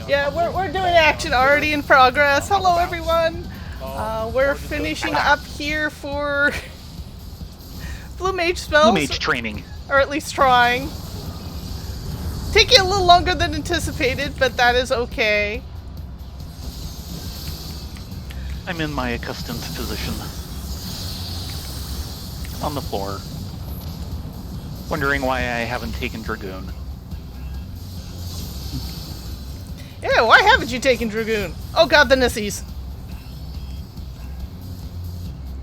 Yeah, we're doing action already in progress. Hello, everyone. We're finishing up here for Blue Mage spells. Blue Mage training. Or at least trying. Taking a little longer than anticipated, but that is okay. I'm in my accustomed position. On the floor. Wondering why I haven't taken Dragoon. Yeah, why haven't you taken Dragoon? Oh god, the Nissies.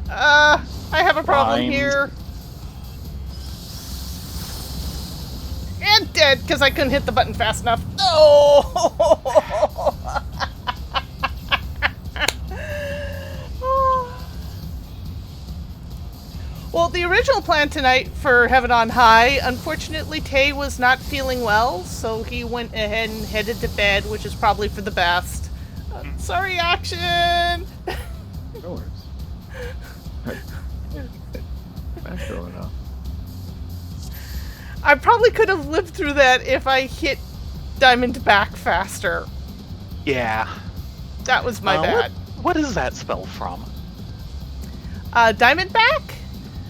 I have a problem here. And dead, because I couldn't hit the button fast enough. Oh! Well, the original plan tonight for Heaven on High, unfortunately Tay was not feeling well, so he went ahead and headed to bed, which is probably for the best. Sorry, Action! No worries. That's going on. I probably could have lived through that if I hit Diamond back faster. Yeah. That was my bad. What is that spell from? Diamond back?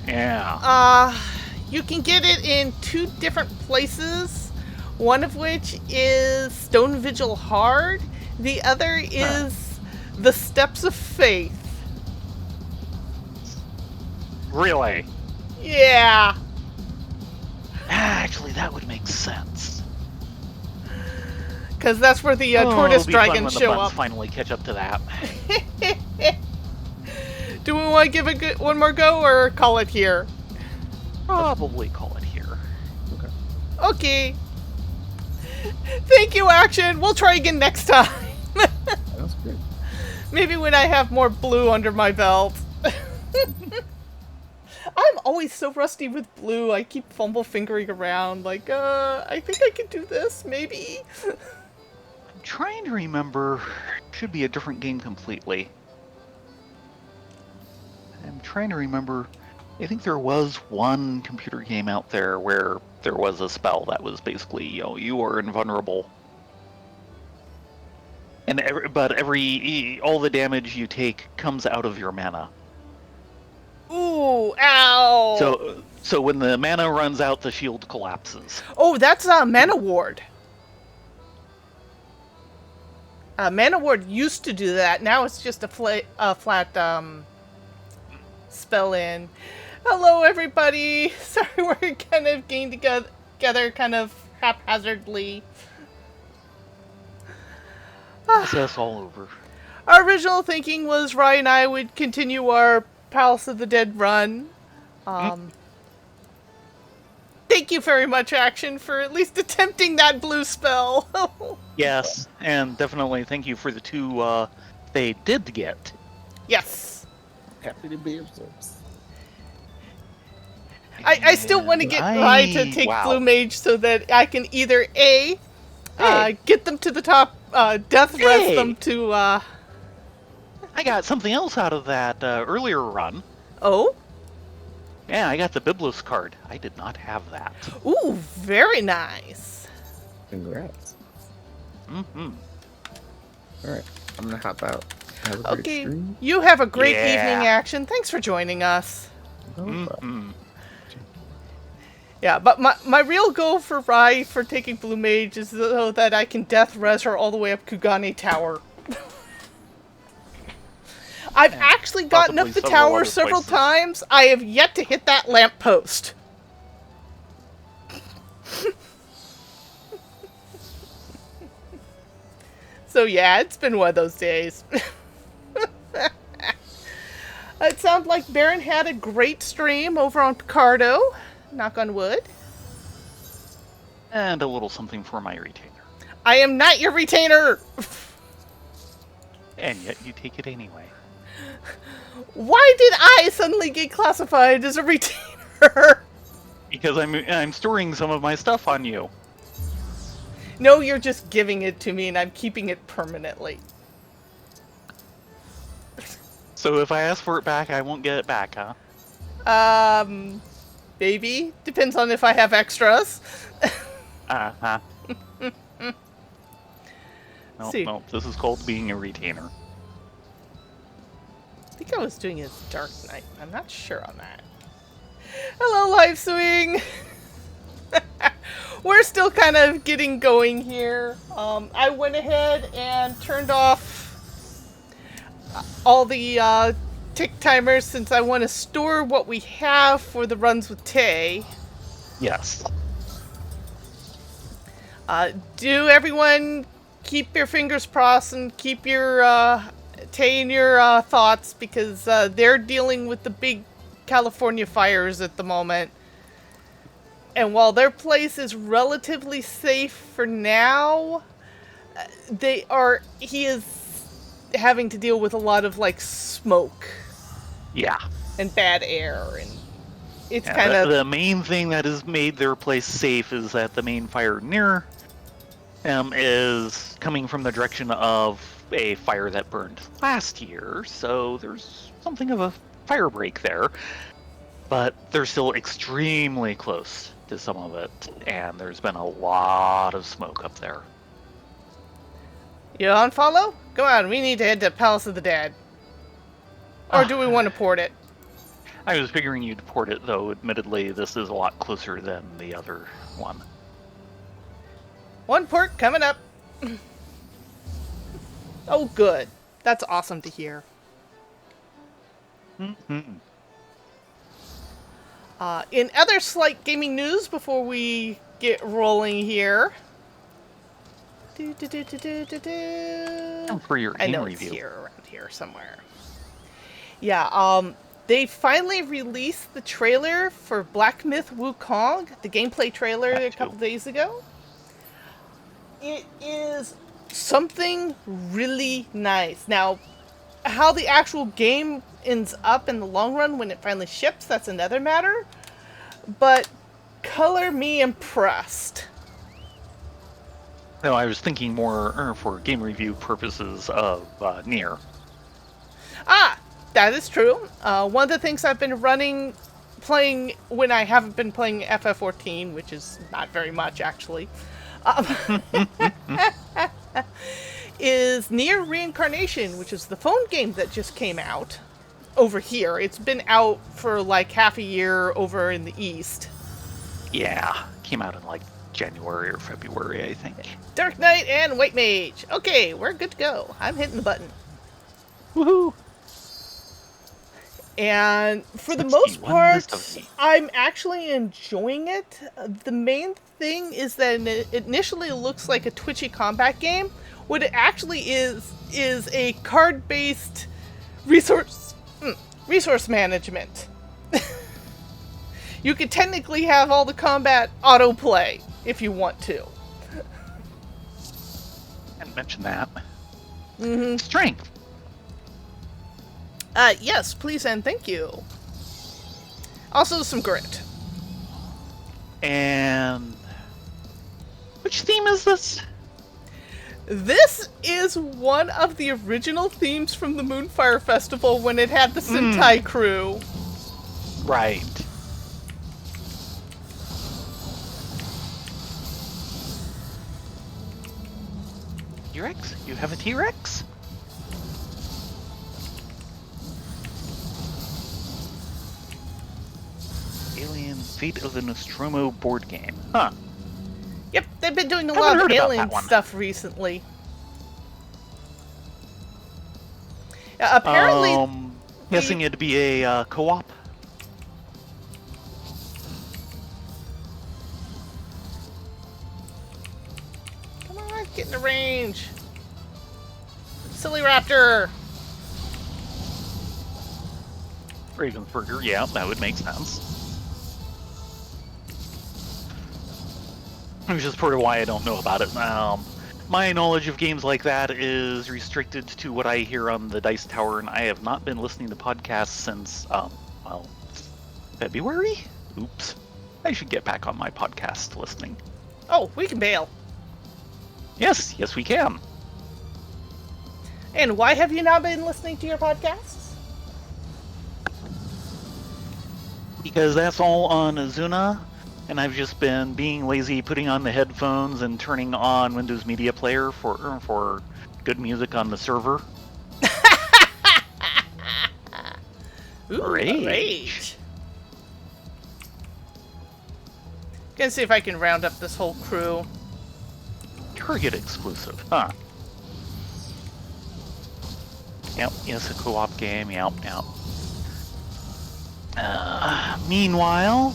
Yeah. You can get it in two different places. One of which is Stone Vigil Hard. The other is the Steps of Faith. Really? Yeah. Actually, that would make sense. Because that's where the tortoise dragons show up. Finally catch up to that. Do we want to give it one more go or call it here? Probably call it here. Okay. Thank you, Action. We'll try again next time. That's good. Maybe when I have more blue under my belt. I'm always so rusty with blue. I keep fumble fingering around. Like, I think I can do this, maybe. I'm trying to remember. Should be a different game completely. I'm trying to remember. I think there was one computer game out there where there was a spell that was basically, you are invulnerable. And all the damage you take comes out of your mana. Ooh, ow! So when the mana runs out, the shield collapses. Oh, that's Mana Ward. Mana Ward used to do that. Now it's just a flat spell in. Hello, everybody. Sorry, we're kind of getting together kind of haphazardly. Process all over. Our original thinking was Rye and I would continue our Palace of the Dead run. Thank you very much, Action, for at least attempting that blue spell. Yes, and definitely thank you for the two they did get. Yes. Happy to be of service. I still want to get Rye to take Blue Mage so that I can either get them to the top, death res them to I got something else out of that earlier run. Oh? Yeah, I got the Biblos card. I did not have that. Ooh, very nice. Congrats. Mm-hmm. Alright, I'm gonna hop out. Have a great Okay, stream. you have a great evening, Action. Thanks for joining us. Yeah, but my real goal for Rai for taking Blue Mage is so that I can death res her all the way up Kugane Tower. I've actually gotten up the tower several times. I have yet to hit that lamppost. So yeah, it's been one of those days. It sounds like Baron had a great stream over on Picardo. Knock on wood. And a little something for my retainer. I am not your retainer! And yet you take it anyway. Why did I suddenly get classified as a retainer? Because I'm storing some of my stuff on you. No, you're just giving it to me and I'm keeping it permanently. So if I ask for it back, I won't get it back, huh? Maybe. Depends on if I have extras. Uh-huh. See. no. This is called being a retainer. I think I was doing his Dark Knight. I'm not sure on that. Hello, Life Swing! We're still kind of getting going here. I went ahead and turned off all the tick timers since I want to store what we have for the runs with Tay. Yes. Do everyone keep your fingers crossed and keep your Tay in your thoughts, because they're dealing with the big California fires at the moment. And while their place is relatively safe for now, he is having to deal with a lot of like smoke Yeah. and bad air, and it's Yeah, kind of the main thing that has made their place safe is that the main fire near them is coming from the direction of a fire that burned last year, so there's something of a fire break there. But they're still extremely close to some of it, and there's been a lot of smoke up there. You unfollow? Come on, we need to head to Palace of the Dead. Or do we want to port it? I was figuring you'd port it, though admittedly this is a lot closer than the other one. One port coming up. Oh, good. That's awesome to hear. Mm-hmm. In other slight gaming news before we get rolling here. For your I game know review. it's here, around here somewhere. Yeah, they finally released the trailer for Black Myth Wukong, the gameplay trailer a couple days ago. It is something really nice. Now, how the actual game ends up in the long run when it finally ships, that's another matter. But color me impressed. No, I was thinking more for game review purposes of Nier. Ah, that is true. One of the things I've been playing when I haven't been playing FF14, which is not very much actually, is Nier Reincarnation, which is the phone game that just came out over here. It's been out for like half a year over in the East. Yeah, came out in like January or February, I think. Dark Knight and White Mage. Okay, we're good to go. I'm hitting the button. Woohoo! And for the Let's most see, one part, list of the- I'm actually enjoying it. The main thing is that it initially looks like a twitchy combat game. What it actually is a card-based resource management. You could technically have all the combat autoplay if you want to. Didn't mention that. Mm-hmm. Strength. Yes, please and thank you. Also some grit. And which theme is this? This is one of the original themes from the Moonfire Festival when it had the Sentai crew. Right. T-Rex? You have a T-Rex? Alien Fate of the Nostromo board game. Huh. Yep, they've been doing a Haven't lot of heard about alien that one. stuff recently. Apparently, Guessing it'd be a co-op. come on, get in the range. Silly Raptor. Ravensburger, yeah, that would make sense. Which is part of why I don't know about it. My knowledge of games like that is restricted to what I hear on the Dice Tower, and I have not been listening to podcasts since, February? Oops. I should get back on my podcast listening. Oh, we can bail. Yes, we can. And why have you not been listening to your podcasts? Because that's all on Azuna, and I've just been being lazy, putting on the headphones and turning on Windows Media Player for good music on the server. Ooh, Rage. rage. Gonna see if I can round up this whole crew. Target exclusive, huh? Yep, yes, a co-op game, yep. Meanwhile,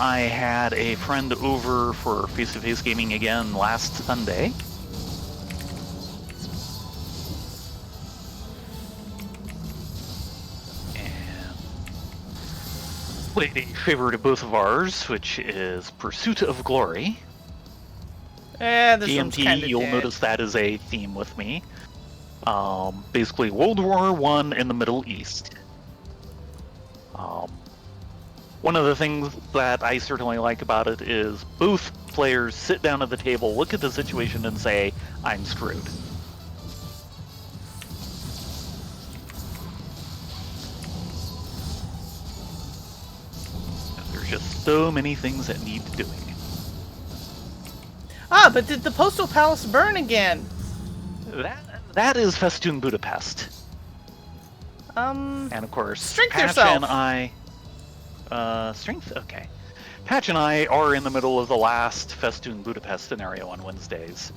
I had a friend over for face-to-face gaming again last Sunday. And played a favorite of both of ours, which is Pursuit of Glory. This one's GMT, kinda you'll dead. notice that is a theme with me. Basically World War I in the Middle East. One of the things that I certainly like about it is both players sit down at the table, look at the situation, and say, I'm screwed. There's just so many things that need doing. Ah, but did the Postal Palace burn again? That is Festoon Budapest. And And of course, strength Patch yourself. and I... strength? Okay. Patch and I are in the middle of the last Festoon Budapest scenario on Wednesdays.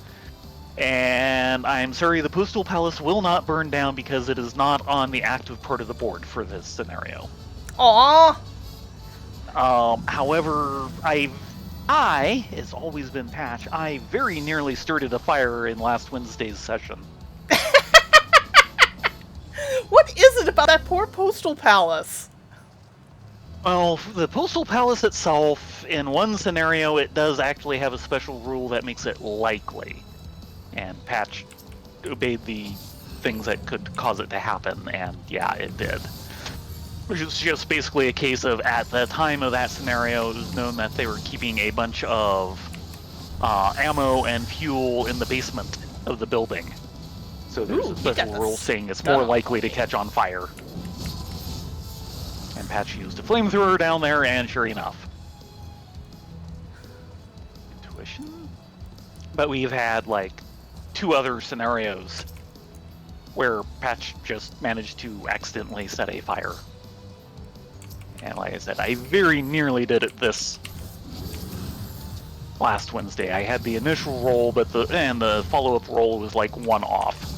And I'm sorry, the Postal Palace will not burn down because it is not on the active part of the board for this scenario. Aww. However, it's always been Patch, I very nearly started a fire in last Wednesday's session. What is it about that poor Postal Palace? Well, the Postal Palace itself, in one scenario, it does actually have a special rule that makes it likely. And Patch obeyed the things that could cause it to happen, and yeah, it did. Which is just basically a case of, at the time of that scenario, it was known that they were keeping a bunch of ammo and fuel in the basement of the building. So there's Ooh, a he special got rule this saying it's stuff. more likely to catch on fire. And Patch used a flamethrower down there, and sure enough. Intuition? But we've had, like, 2 other scenarios where Patch just managed to accidentally set a fire. And like I said, I very nearly did it this last Wednesday. I had the initial roll, but the follow-up roll was like 1 off.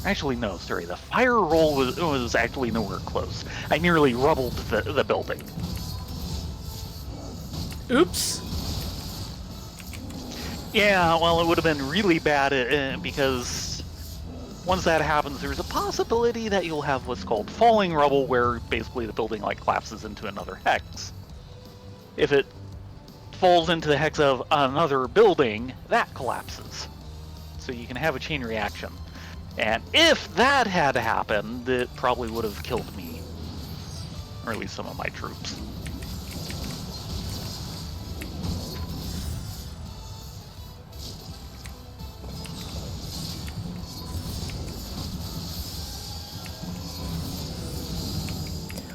Actually, no, sorry. The fire roll was actually nowhere close. I nearly rubbled the building. Oops. Yeah, well, it would have been really bad because once that happens, there's a possibility that you'll have what's called falling rubble, where basically the building like collapses into another hex. If it falls into the hex of another building, that collapses. So you can have a chain reaction. And if that had happened, it probably would have killed me. Or at least some of my troops.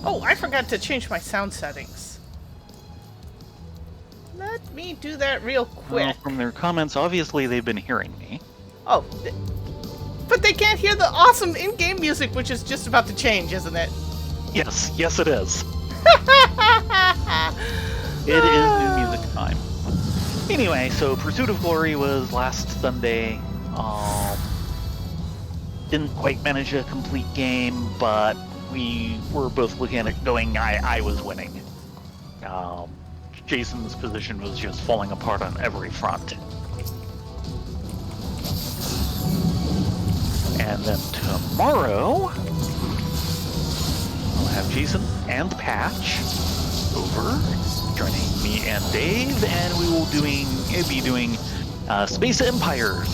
Oh, I forgot to change my sound settings. Let me do that real quick. Well, from their comments, obviously they've been hearing me. Oh, but they can't hear the awesome in-game music, which is just about to change, isn't it? Yes it is. It is new music time. Anyway, so Pursuit of Glory was last Sunday. Didn't quite manage a complete game, but we were both looking at it going, I was winning. Jason's position was just falling apart on every front. And then tomorrow, I'll have Jason and Patch over, joining me and Dave, and we will be doing Space Empires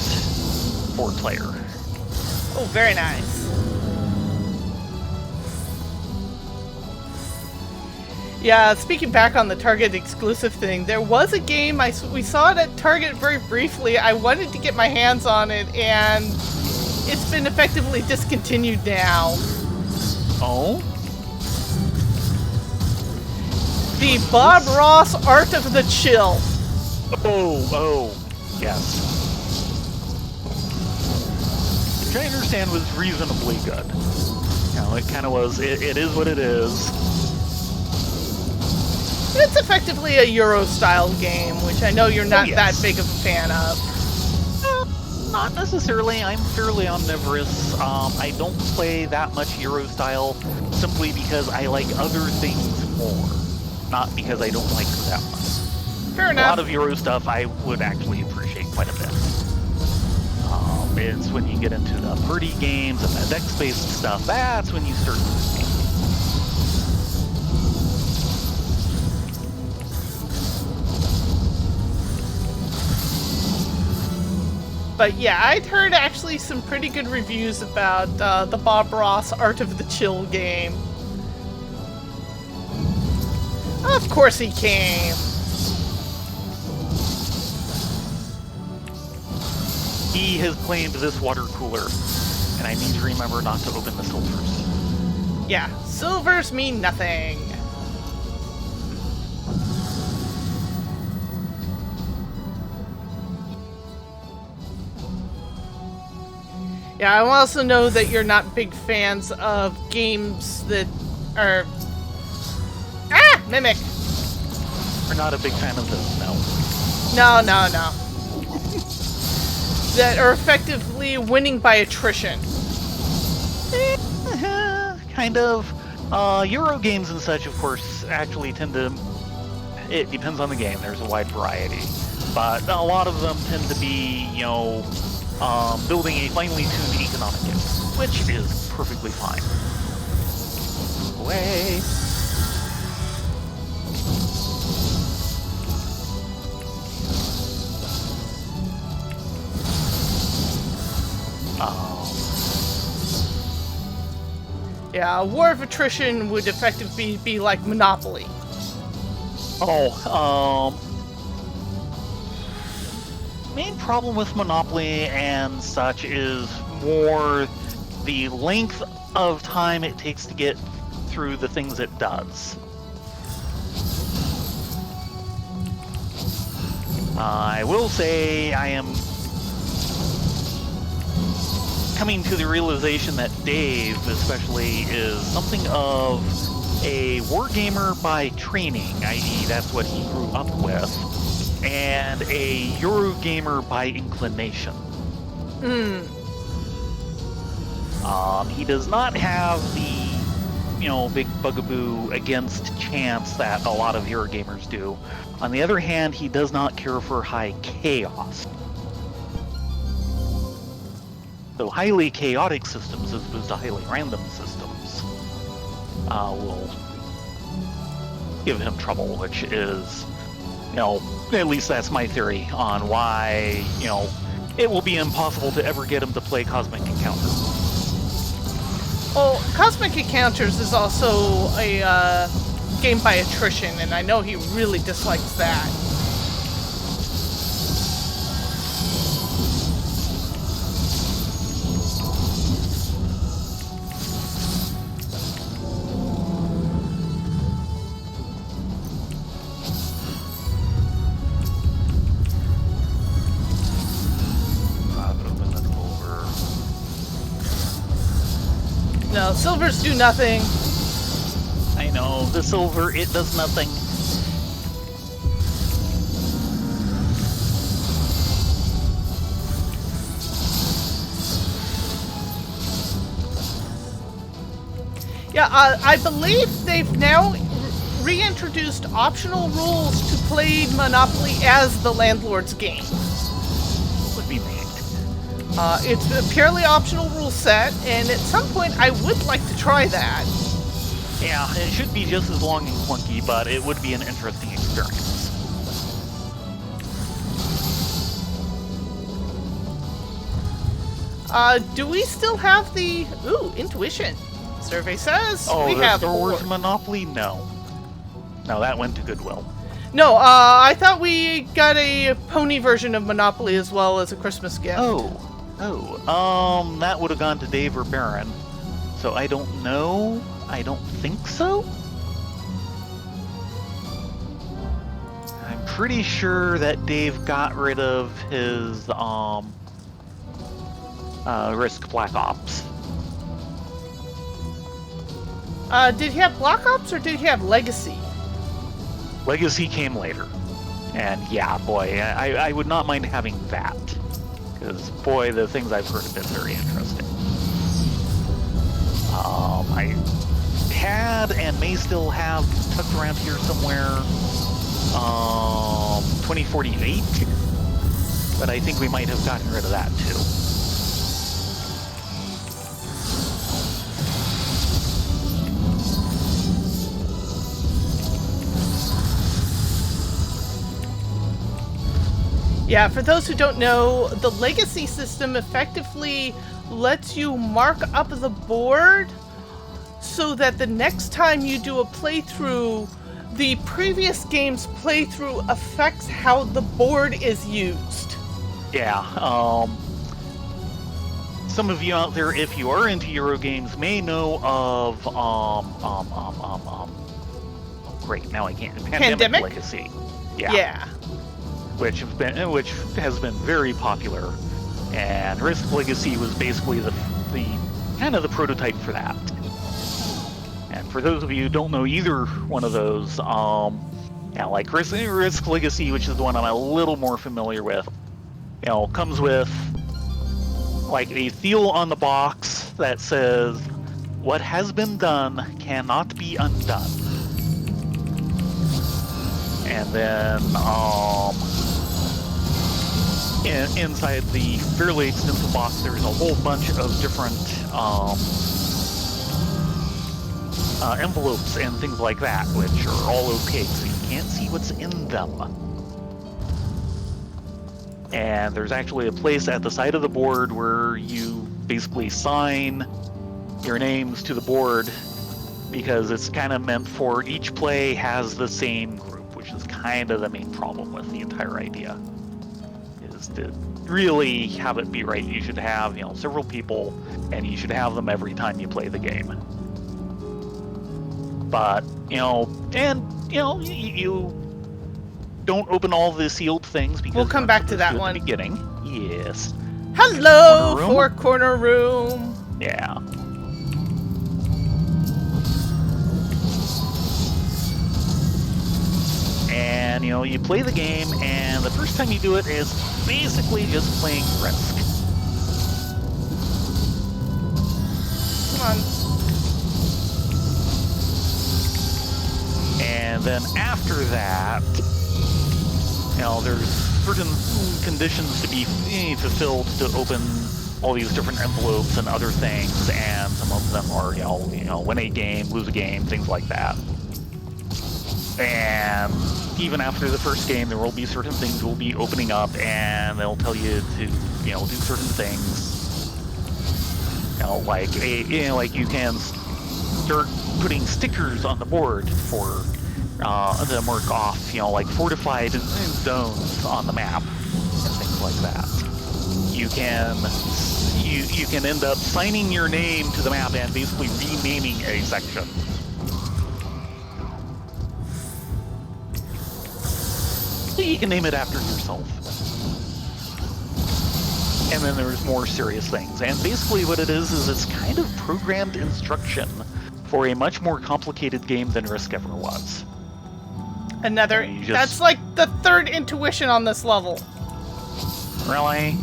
4-player. Oh, very nice. Yeah, speaking back on the Target exclusive thing, there was a game, we saw it at Target very briefly. I wanted to get my hands on it, and it's been effectively discontinued now. Oh? The Bob Ross Art of the Chill. Oh, yes. Which I understand was reasonably good. You know, it kind of was. It is what it is. It's effectively a Euro-style game, which I know you're not that big of a fan of. Not necessarily. I'm fairly omnivorous. I don't play that much Euro style simply because I like other things more, not because I don't like it that much. Fair enough. A lot of Euro stuff I would actually appreciate quite a bit. It's when you get into the party games and the dex-based stuff, that's when you start losing me. But yeah, I'd heard actually some pretty good reviews about the Bob Ross Art of the Chill game. Of course he came. He has claimed this water cooler, and I need to remember not to open the silvers. Yeah, silvers mean nothing. Yeah, I also know that you're not big fans of games that are... Ah! Mimic! We're not a big fan of this, no. No. That are effectively winning by attrition. Kind of. Euro games and such, of course, actually tend to... It depends on the game. There's a wide variety. But a lot of them tend to be, you know, building a finely tuned economic game, which is perfectly fine. Away. Yeah, a war of attrition would effectively be like Monopoly. Main problem with Monopoly and such is more the length of time it takes to get through the things it does. I will say I am coming to the realization that Dave, especially, is something of a wargamer by training, i.e. that's what he grew up with, and a Eurogamer by inclination. He does not have the, you know, big bugaboo against chance that a lot of Eurogamers do. On the other hand, he does not care for high chaos. So highly chaotic systems as opposed to highly random systems will give him trouble, which is, you know, at least that's my theory on why, you know, it will be impossible to ever get him to play Cosmic Encounter. Well, Cosmic Encounters is also a game by attrition, and I know he really dislikes that. No, silvers do nothing. I know, the silver, it does nothing. Yeah, I believe they've now reintroduced optional rules to play Monopoly as the landlord's game. Would be neat. It's a purely optional rule set, and at some point I would like to try that. Yeah, it should be just as long and clunky, but it would be an interesting experience. Do we still have the... Ooh, intuition. Survey says Oh, we the have Star Wars 4. Monopoly? No. No, that went to Goodwill. No, I thought we got a pony version of Monopoly as well as a Christmas gift. That would have gone to Dave or Baron. So I don't know. I don't think so. I'm pretty sure that Dave got rid of his Risk Black Ops. Did he have Black Ops or did he have Legacy? Legacy came later. And yeah, boy, I would not mind having that. Because, boy, the things I've heard have been very interesting. I had and may still have tucked around here somewhere 2048, but I think we might have gotten rid of that too. Yeah, for those who don't know, the Legacy system effectively lets you mark up the board so that the next time you do a playthrough, the previous game's playthrough affects how the board is used. Yeah, some of you out there, if you are into Euro games, may know of oh great, now I can't. Pandemic? Legacy. Yeah. Which has been very popular, and Risk Legacy was basically the kind of the prototype for that. And for those of you who don't know either one of those, like Risk Legacy, which is the one I'm a little more familiar with, comes with like a seal on the box that says, "What has been done cannot be undone." And then, inside the fairly extensive box, there's a whole bunch of different envelopes and things like that, which are all opaque, so you can't see what's in them. And there's actually a place at the side of the board where you basically sign your names to the board, because it's kind of meant for each play has the same group, which is kind of the main problem with the entire idea. To really have it be right, you should have several people, and you should have them every time you play the game. But you don't open all the sealed things, because We'll come back to that one. At the beginning. Yes. Hello, Corner room? Four Corner Room. Yeah. And you play the game, and the first time you do it is basically just playing Risk. Come on. And then after that, there's certain conditions to be fulfilled to open all these different envelopes and other things, and some of them are, win a game, lose a game, things like that. And even after the first game, there will be certain things will be opening up, and they'll tell you to, do certain things. Like you can start putting stickers on the board for to mark off, like fortified zones on the map and things like that. You can end up signing your name to the map and basically renaming a section. You can name it after yourself. And then there's more serious things. And basically what it is it's kind of programmed instruction for a much more complicated game than Risk ever was. Another. That's like the third intuition on this level. Really?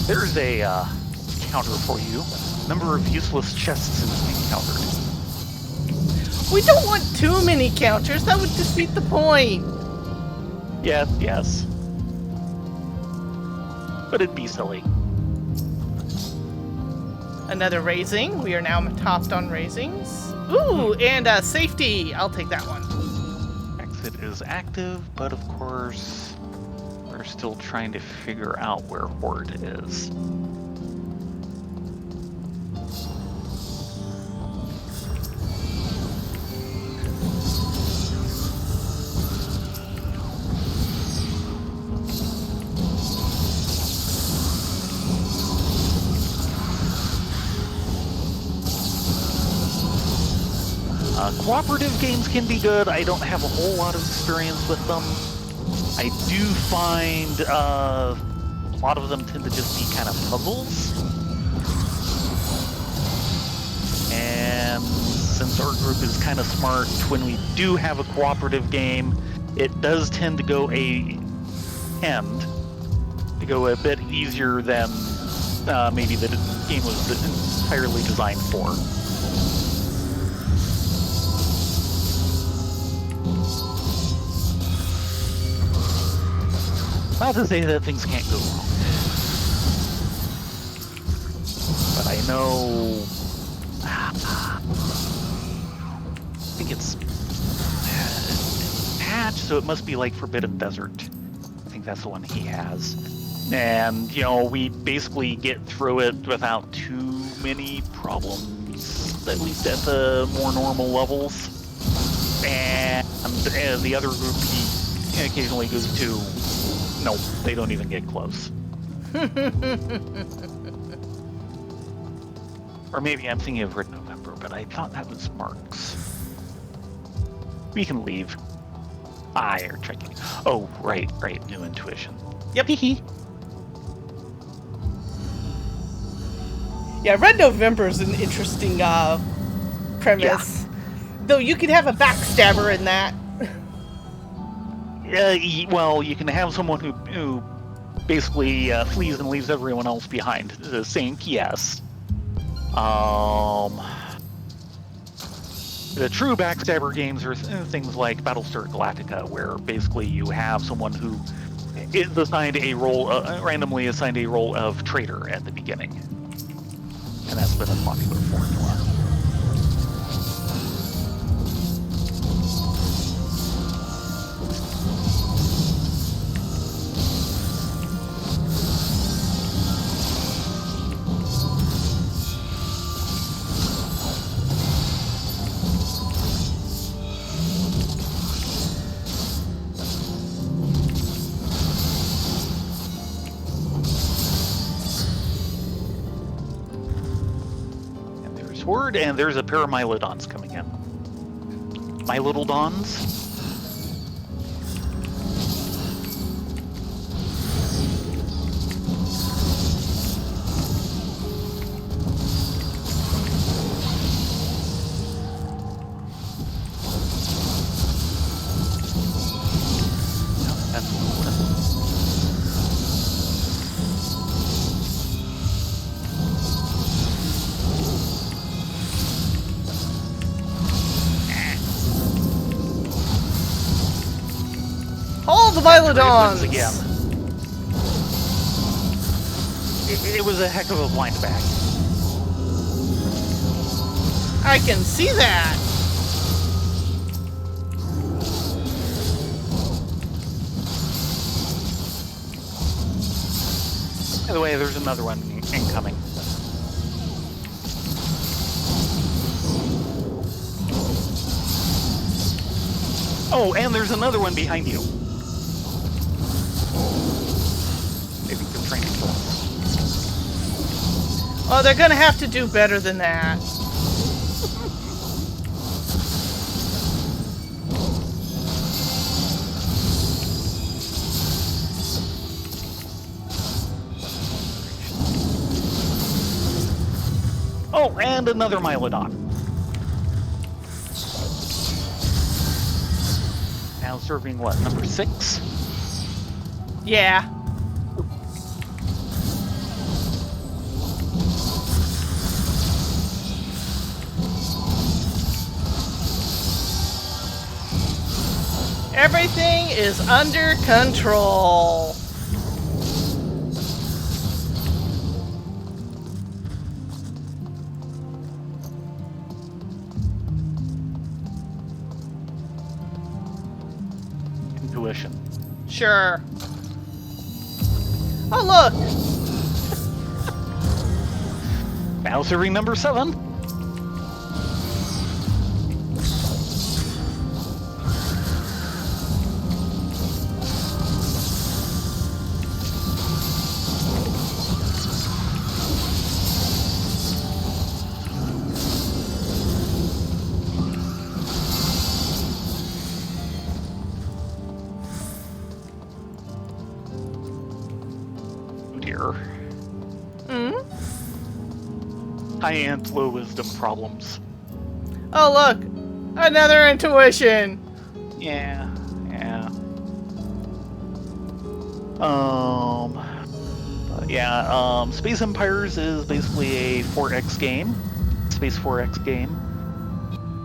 There's a counter for you. Number of useless chests is encountered. We don't want too many counters. That would defeat the point. Yes. But it'd be silly. Another raising. We are now topped on raisings. Ooh, and safety. I'll take that one. Exit is active, but of course, we're still trying to figure out where Horde is. Cooperative games can be good. I don't have a whole lot of experience with them. I do find a lot of them tend to just be kind of puzzles. And since our group is kind of smart, when we do have a cooperative game, it does tend to go a bit easier than maybe the game was entirely designed for. Not to say that things can't go wrong, but I know. I think it's patch, so it must be like Forbidden Desert. I think that's the one he has. And, you know, we basically get through it without too many problems, at least at the more normal levels. And the other group he occasionally goes to, no, they don't even get close. Or maybe I'm thinking of Red November, but I thought that was Mark's. We can leave. You're checking. Oh, right, new intuition. Yep. Hee. Yeah, Red November is an interesting premise. Yeah. Though you could have a backstabber in that. Well, you can have someone who basically flees and leaves everyone else behind, saying yes. The true backstabber games are things like Battlestar Galactica, where basically you have someone who is assigned a role, randomly assigned a role of traitor at the beginning. And that's been a popular formula. And there's a pair of Mylodons coming in. My little Dons. No, that's All the Mylodons! again. It was a heck of a blind bag. I can see that! By the way, there's another one incoming. Oh, and there's another one behind you. Maybe you're trying to kill him. Oh, they're gonna have to do better than that. Oh, and another Mylodon. Now serving what, number 6? Yeah. Everything is under control. Intuition. Sure. Oh, look! Now serving number 7. high ant, low wisdom problems. Oh, look! Another intuition! Yeah, yeah. But yeah, Space Empires is basically a 4X game, Space 4X game,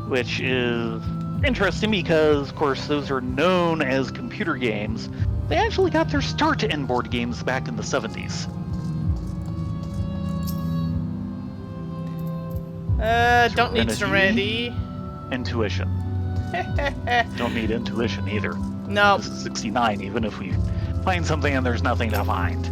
which is interesting because, of course, those are known as computer games. They actually got their start in board games back in the 70s. Don't need Serenity. Intuition. Don't need intuition either. No. This is 69, even if we find something and there's nothing to find.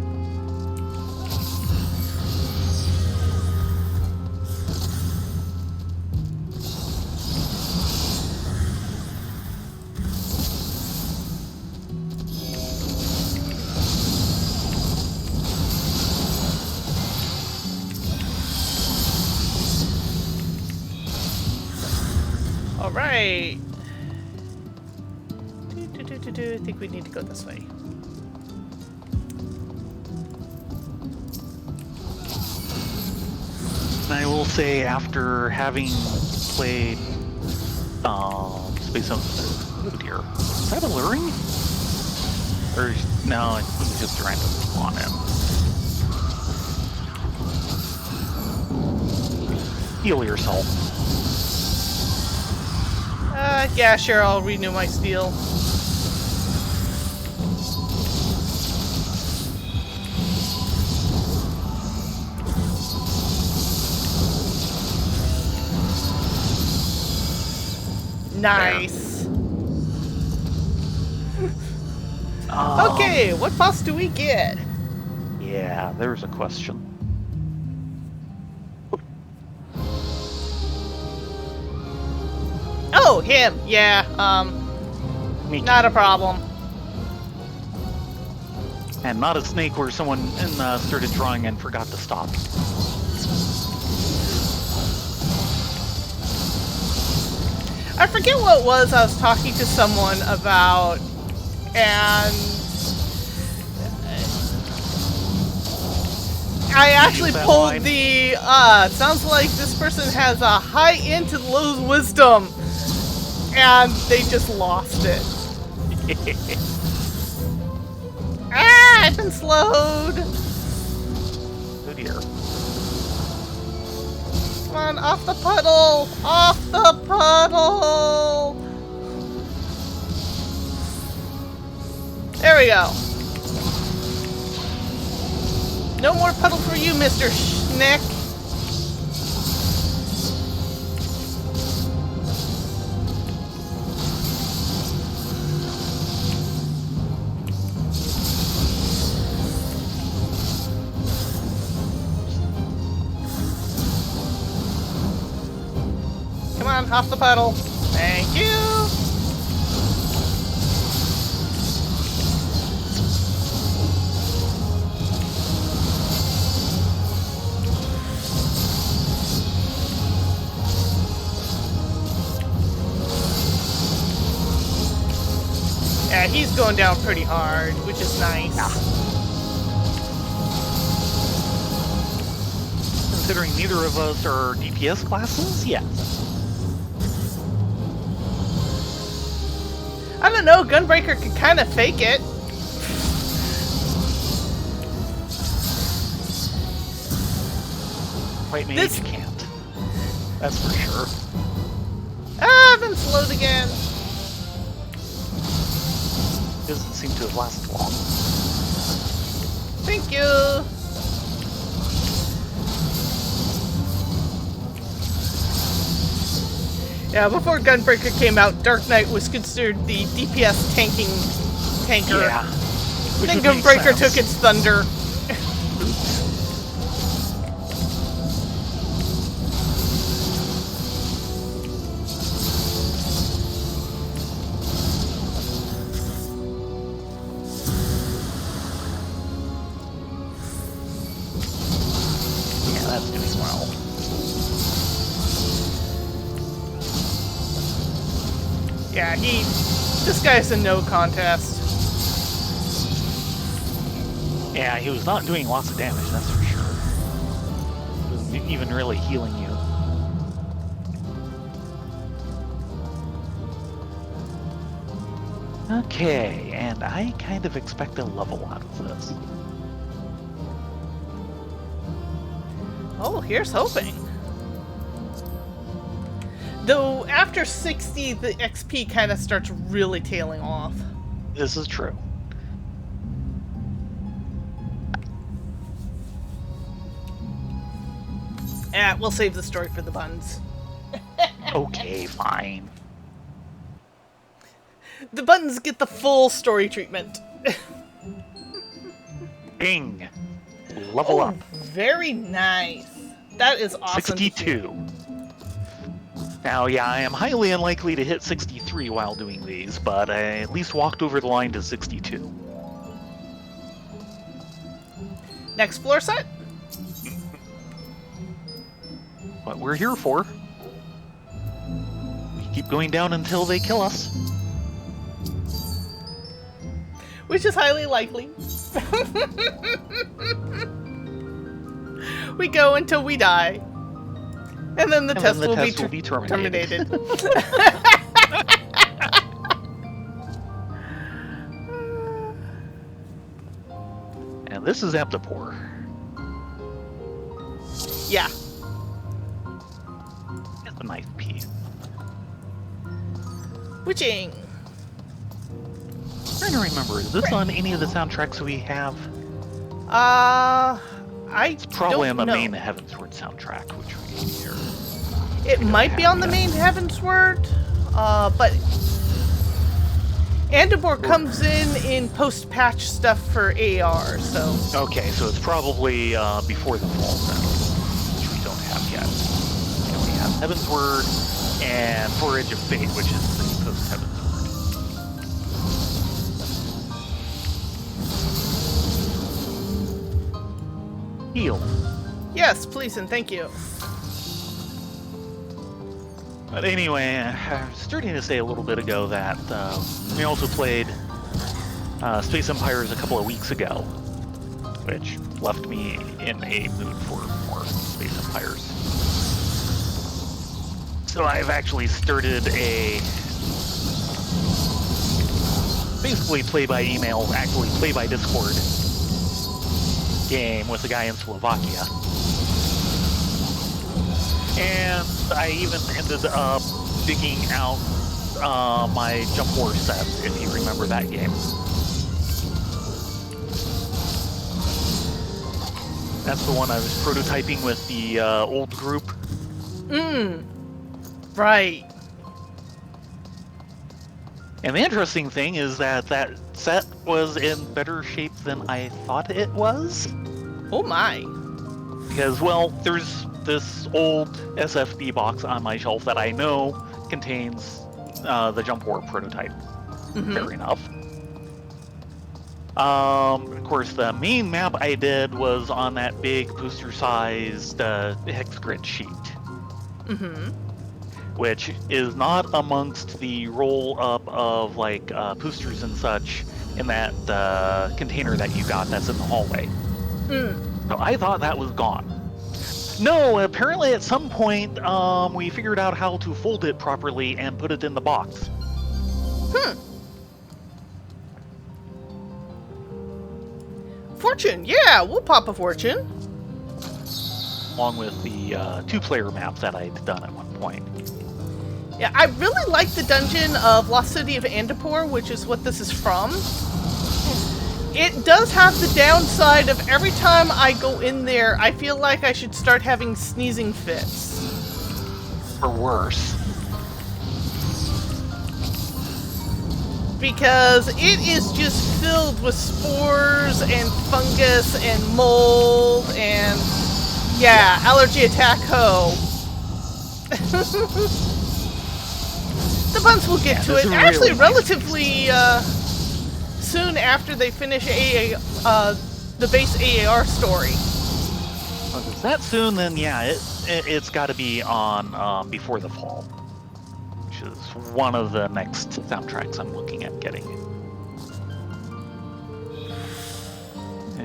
Alright. I think we need to go this way. And I will say, after having played Space oh dear. Is that alluring? Or no, it's just a random spawn in. Heal yourself. Yeah, sure, I'll renew my steel. Nice. Okay, what boss do we get? Yeah, there's a question. Oh, him. Yeah, not a problem. And not a snake where someone started drawing and forgot to stop. I forget what it was I was talking to someone about, and I actually pulled the, sounds like this person has a high int and low wisdom, and they just lost it. I've been slowed! Oh dear. Come on, off the puddle! Off the puddle! There we go. No more puddle for you, Mr. Schneck. Come on, off the puddle. Thank you. Yeah, he's going down pretty hard, which is nice. Yeah. Considering neither of us are DPS classes, yes. I don't know, Gunbreaker could kind of fake it. White Mage can't. That's for sure. Ah, I've been slowed again. Doesn't seem to have lasted long. Thank you. Yeah, before Gunbreaker came out, Dark Knight was considered the DPS tanker. Yeah. Then Gunbreaker took its thunder. Yeah, that's doing well. Yeah, this guy's a no contest. Yeah, he was not doing lots of damage, that's for sure. even really healing you. Okay, and I kind of expect a level out of this. Oh, here's hoping. Though after 60, the XP kind of starts really tailing off. This is true. We'll save the story for the buns. Okay, fine. The buns get the full story treatment. Bing! Level up. Very nice. That is awesome. 62. Now, yeah, I am highly unlikely to hit 63 while doing these, but I at least walked over the line to 62. Next floor set? What we're here for. We keep going down until they kill us. Which is highly likely. We go until we die. And then the test will be terminated. And this is Aptapor. Yeah. It's a nice piece. Witching. I'm trying to remember, is this on any of the soundtracks we have? It's Probably on the main Heavensward soundtrack, which we hear. It might be on the main Heavensward, but Andamore comes in post-patch stuff for AR, so... Okay, so it's probably before the fall then, which we don't have yet. And we have Heavensward and Forage of Fate, which is the post-Heavensward. Heal. Yes, please and thank you. But anyway, I was starting to say a little bit ago that we also played Space Empires a couple of weeks ago, which left me in a mood for more Space Empires. So I've actually started a basically play by email, actually play by Discord game with a guy in Slovakia. And I even ended up digging out my Jump War set, if you remember that game. That's the one I was prototyping with the old group. Right. And the interesting thing is that that set was in better shape than I thought it was. Oh my. Because, well, there's this old SFD box on my shelf that I know contains the Jump War prototype. Fair enough. Of course, the main map I did was on that big booster-sized hex grid sheet. Which is not amongst the roll-up of, like, boosters and such in that container that you got that's in the hallway. So I thought that was gone. No, apparently at some point, we figured out how to fold it properly and put it in the box. Fortune, yeah, we'll pop a fortune. Along with the two-player map that I'd done at one point. Yeah, I really like the dungeon of Lost City of Andapur, which is what this is from. It does have the downside of every time I go in there, I feel like I should start having sneezing fits. Or worse. Because it is just filled with spores and fungus and mold and, yeah, allergy attack ho. The buns will get to it. Actually, really relatively soon after they finish the base AAR story. Well, if it's that soon, then yeah, it's got to be on Before the Fall, which is one of the next soundtracks I'm looking at getting.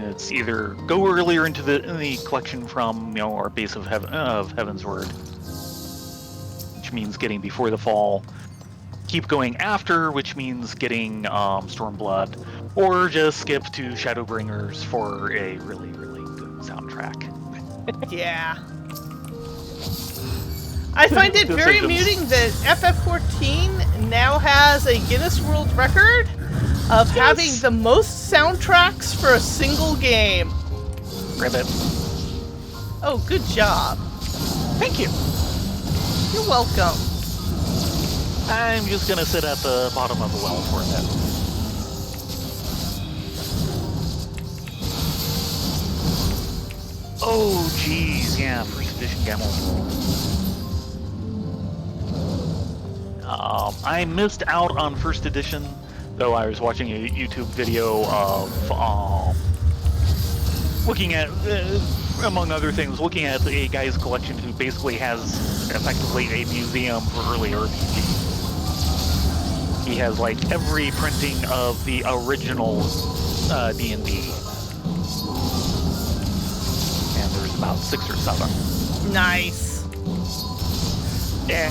It's either go earlier into the collection from our base of Heaven's Word, which means getting before the fall. Keep going after, which means getting Stormblood, or just skip to Shadowbringers for a really, really good soundtrack. Yeah. I find it very amusing that FF14 now has a Guinness World Record of having the most soundtracks for a single game. Ribbit. Oh, good job. Thank you. You're welcome. I'm just gonna sit at the bottom of the well for a bit. Oh, geez, yeah, first edition Gamma World. I missed out on first edition, though I was watching a YouTube video of looking at, among other things, looking at a guy's collection who basically has effectively a museum for early RPG. He has like every printing of the original D&D. And there's about 6 or 7. Nice. Yeah,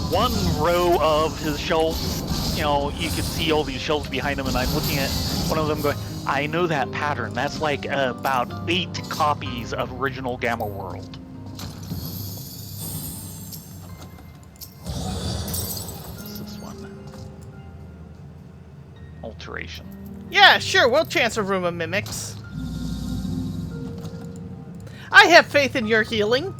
one row of his shelves, you know, you could see all these shelves behind him, and I'm looking at one of them going, I know that pattern. That's like about 8 copies of original Gamma World. What's this one? Alteration. Yeah, sure, we'll chance a room of mimics. I have faith in your healing.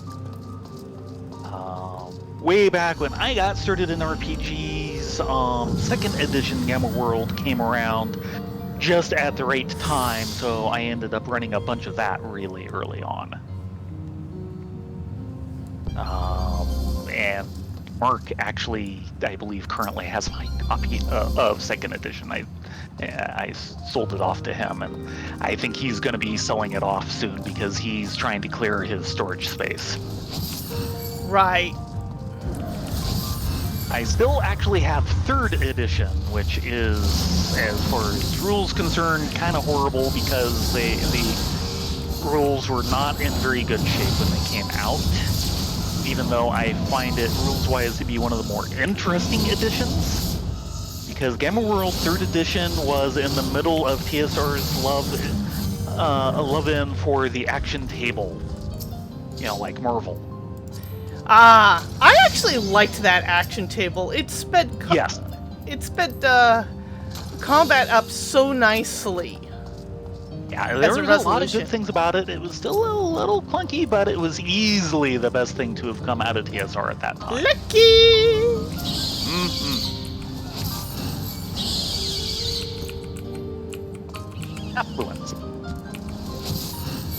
Way back when I got started in RPGs, 2nd edition Gamma World came around just at the right time, so I ended up running a bunch of that really early on. And Mark actually, I believe, currently has my copy of 2nd edition. I sold it off to him, and I think he's going to be selling it off soon because he's trying to clear his storage space. Right. I still actually have 3rd edition, which is, as far as rules concerned, kind of horrible because the rules were not in very good shape when they came out, even though I find it rules-wise to be one of the more interesting editions, because Gamma World 3rd edition was in the middle of TSR's love-in for the action table, you know, like Marvel. I actually liked that action table. It sped Yes. It sped combat up so nicely. Yeah, there As a was a lot of resolution. good things about it. It was still a little clunky, but it was easily the best thing to have come out of TSR at that time. Lucky! Affluence.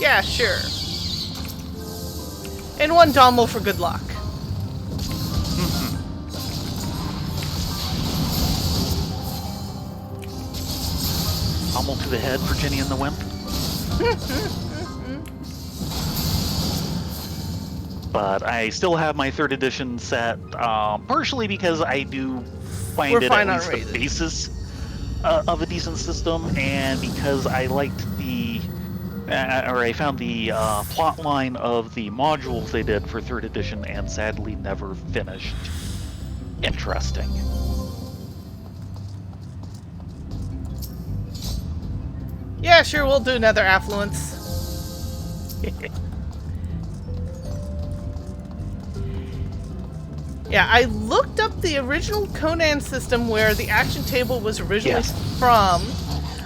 Yeah, sure. And 1 Dommel for good luck. Almost to the head for Jenny and the Wimp. But I still have my 3rd edition set, partially because I do find We're it fine at on least rated. the basis of a decent system, and because I liked the, or I found the plot line of the modules they did for 3rd edition, and sadly never finished, interesting. Yeah, sure, we'll do another affluence. Yeah, I looked up the original Conan system where the action table was originally from.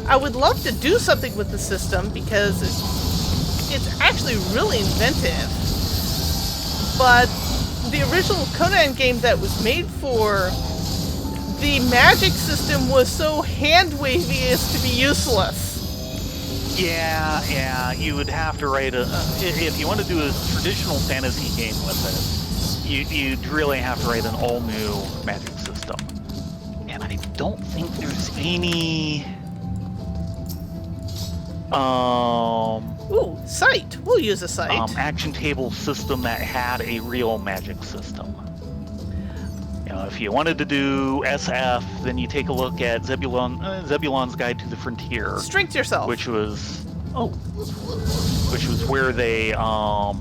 I would love to do something with the system because it's actually really inventive. But the original Conan game that was made for the magic system was so hand-wavy as to be useless. Yeah, you would have to write if you want to do a traditional fantasy game with it, you'd really have to write an all-new magic system. And I don't think there's any... Ooh, site. We'll use a site. action table system that had a real magic system. You if you wanted to do SF, then you take a look at Zebulon's Guide to the Frontier, Strength yourself. which was where they I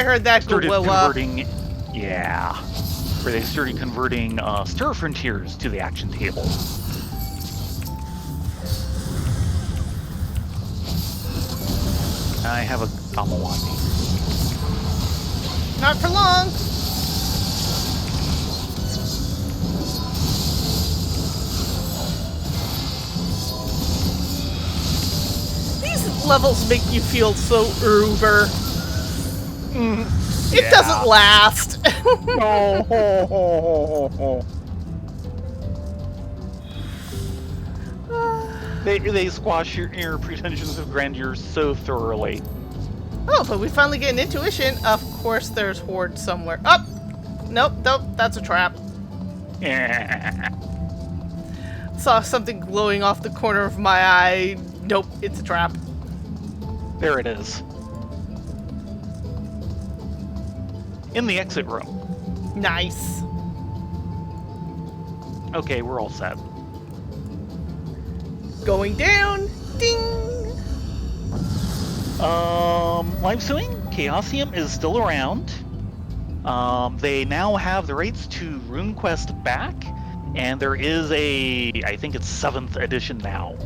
heard that started gorilla. converting. Yeah, where they started converting Star Frontiers to the action table. I have a Gamo on me. Not for long. These levels make you feel so uber. It doesn't last. They squash your pretensions of grandeur so thoroughly. Oh, but we finally get an intuition. Of course there's Horde somewhere. Oh! Nope, that's a trap. Saw something glowing off the corner of my eye. Nope, it's a trap. There it is. In the exit room. Nice. Okay, we're all set. Going down. Ding! Live suing? Chaosium is still around. They now have the rights to RuneQuest back, and there is I think it's 7th edition now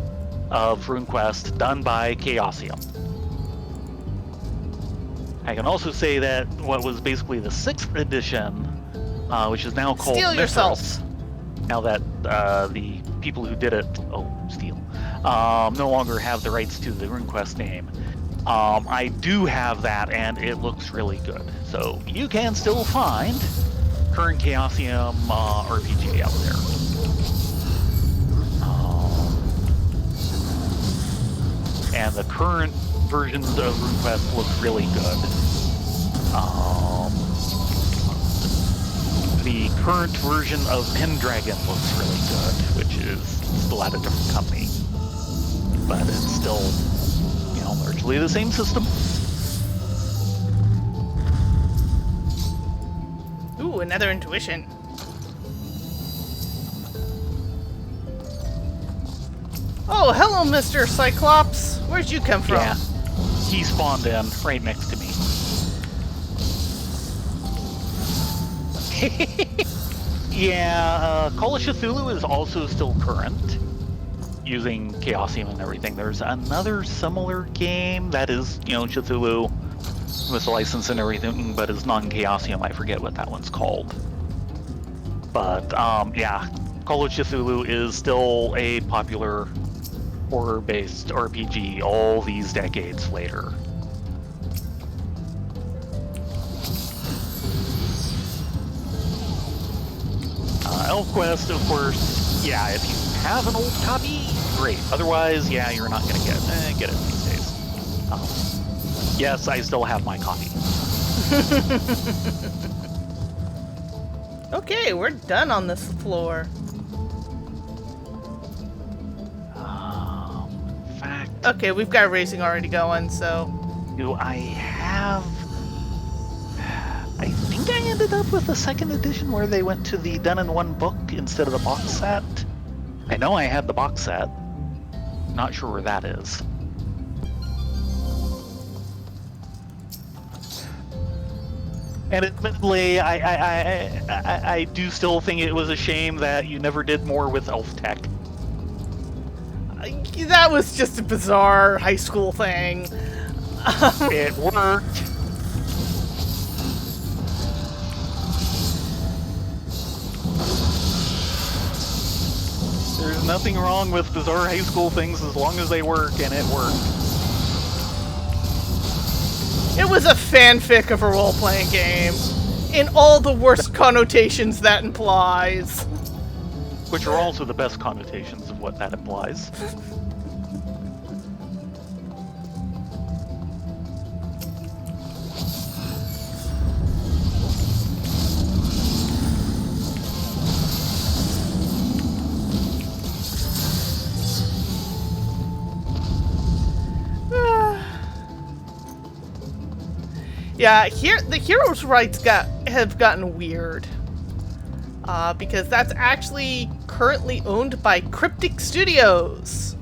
of RuneQuest done by Chaosium. I can also say that what was basically the 6th edition, which is now called Steal yourself. now that the people who did it, no longer have the rights to the RuneQuest name. I do have that, and it looks really good. So you can still find current Chaosium RPG out there. And the current versions of RuneQuest look really good. The current version of Pendragon looks really good, which is still at a different company. But it's still, largely the same system. Ooh, another intuition. Oh, hello, Mr. Cyclops. Where'd you come from? Yeah, he spawned in right next to me. Yeah, Call of Cthulhu is also still current, using Chaosium and everything. There's another similar game that is, Cthulhu with the license and everything, but is non-Chaosium. I forget what that one's called. But, yeah, Call of Cthulhu is still a popular horror-based RPG all these decades later. ElfQuest, of course, yeah, if you have an old copy, great. Otherwise, yeah, you're not going to get it these days. Yes, I still have my copy. Okay, we're done on this floor. In fact, Okay, we've got racing already going, so... do I have... I think I ended up with the 2nd edition where they went to the done-in-one book instead of the box set. I know I had the box set. Not sure where that is. And admittedly, I do still think it was a shame that you never did more with Elf Tech. That was just a bizarre high school thing. It worked. There's nothing wrong with bizarre high school things as long as they work, and it worked. It was a fanfic of a role-playing game, in all the worst connotations that implies. Which are also the best connotations of what that implies. Yeah, the heroes' rights have gotten weird. because that's actually currently owned by Cryptic Studios.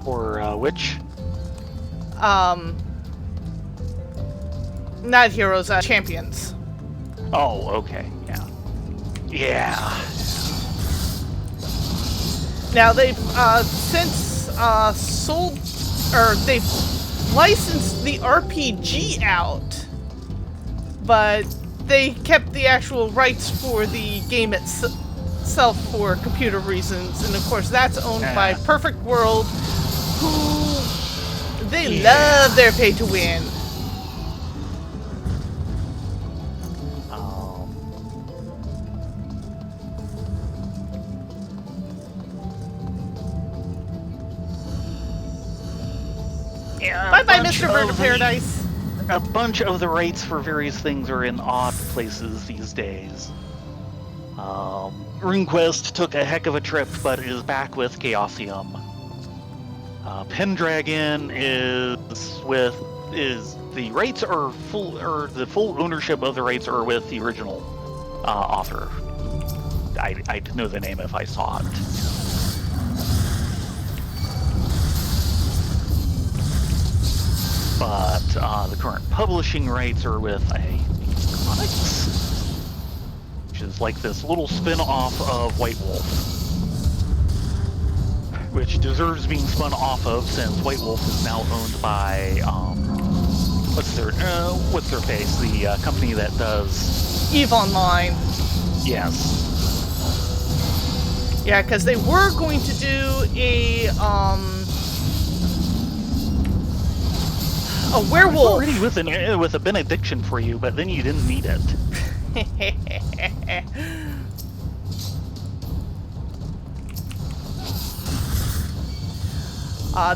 Or which? Not Heroes, Champions. Oh, okay, yeah. Yeah. Now they've since sold, or they've licensed the RPG out, but they kept the actual rights for the game itself for computer reasons, and of course that's owned by Perfect World, who they love their pay to win. Bye-bye, Mr. Bird of Paradise. A bunch of the rights for various things are in odd places these days. RuneQuest took a heck of a trip, but is back with Chaosium. Pendragon is the rights are full, or the full ownership of the rights are with the original author. I'd know the name if I saw it. But the current publishing rights are with Onyx, which is like this little spin-off of White Wolf, which deserves being spun off of since White Wolf is now owned by what's their face? The company that does EVE Online. Yes. Yeah, because they were going to do a werewolf. Already with a benediction for you, but then you didn't need it.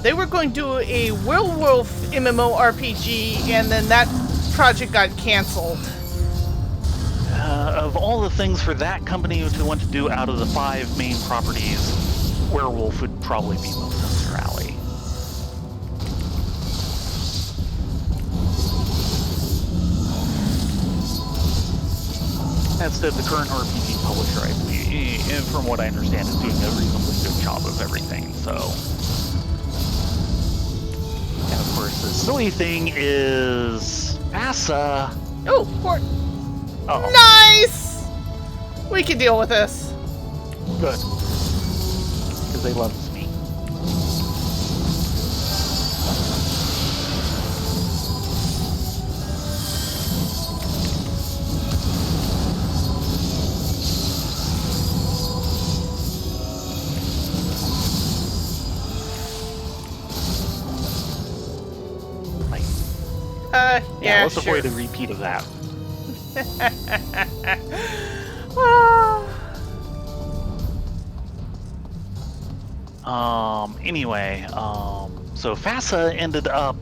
They were going to do a werewolf MMORPG, and then that project got canceled. Of all the things for that company to want to do out of the 5 main properties, werewolf would probably be most up their alley. That said, the current RPG publisher, I believe, from what I understand, is doing a reasonably good job of everything, so... And of course, the silly thing is... Asa... Oh, port. Oh. Nice! We can deal with this. Good. Because they love me. Yeah, let's sure. avoid a repeat of that. Anyway, so FASA ended up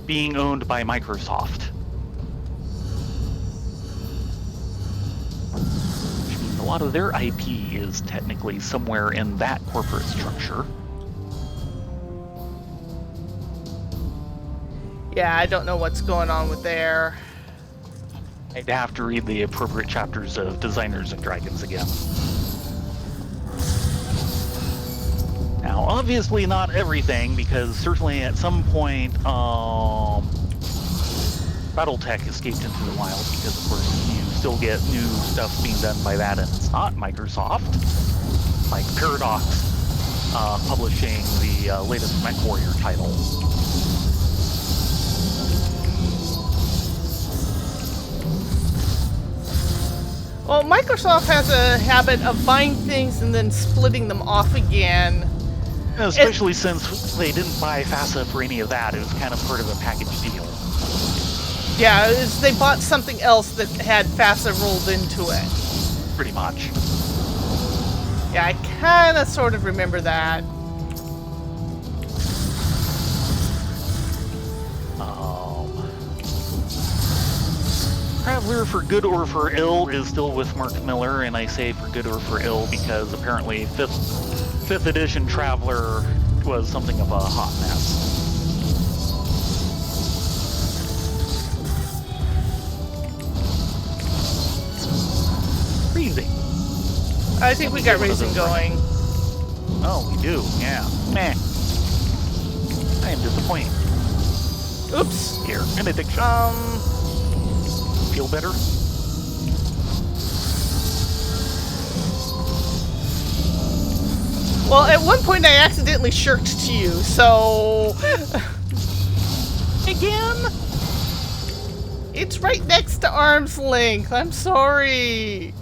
being owned by Microsoft. Which means a lot of their IP is technically somewhere in that corporate structure. Yeah, I don't know what's going on with there. I'd have to read the appropriate chapters of Designers and Dragons again. Now, obviously not everything, because certainly at some point, Battletech escaped into the wild, because of course you still get new stuff being done by that, and it's not Microsoft. Like Paradox publishing the latest MechWarrior title. Well, Microsoft has a habit of buying things and then splitting them off again. Especially since they didn't buy FASA for any of that. It was kind of part of a package deal. Yeah, they bought something else that had FASA rolled into it. Pretty much. Yeah, I kind of sort of remember that. Traveler, for good or for ill, is still with Mark Miller, and I say for good or for ill because apparently 5th edition Traveler was something of a hot mess. I think we got racing going. Oh, we do, yeah. Meh. I am disappointed. Oops. Here, an addiction. Feel better? Well, at one point I accidentally shirked to you, so... Again? It's right next to arm's length. I'm sorry.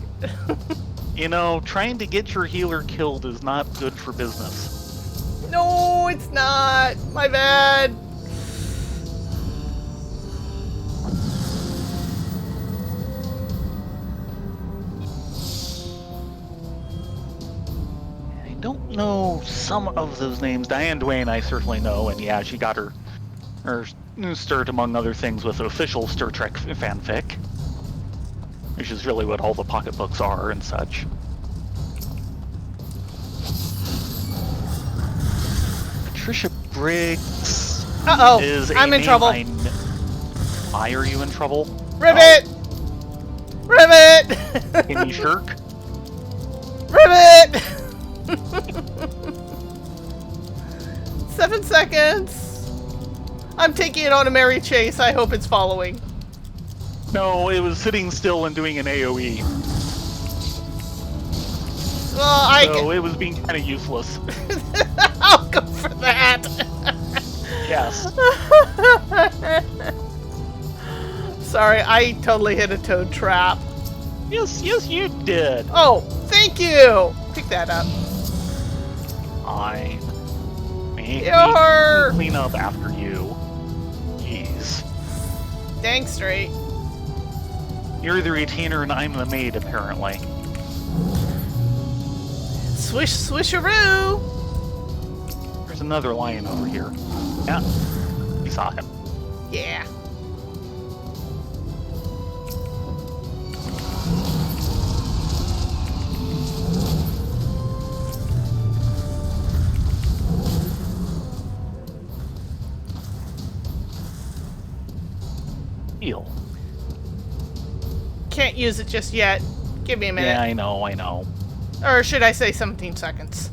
You know, trying to get your healer killed is not good for business. No, it's not. My bad. I don't know some of those names. Diane Duane I certainly know, and yeah, she got her start, among other things, with official Star Trek fanfic, which is really what all the pocketbooks are and such. Patricia Briggs Uh-oh, is a I'm in name trouble. Why are you in trouble? Ribbit! Ribbit! Can you shirk? Ribbit! 7 seconds. I'm taking it on a merry chase. I hope it's following. No, it was sitting still and doing an AoE. Well, So it was being kind of useless. I'll go for that. Yes. Sorry, I totally hit a toad trap. Yes, you did. Oh, thank you. Pick that up. Fine. Make You're- me clean up after you. Jeez. Dang straight. You're the retainer and I'm the maid, apparently. Swish, swisharoo. There's another lion over here. Yeah, we saw him. Yeah. Heal. Can't use it just yet. Give me a minute. Yeah, I know. Or should I say 17 seconds?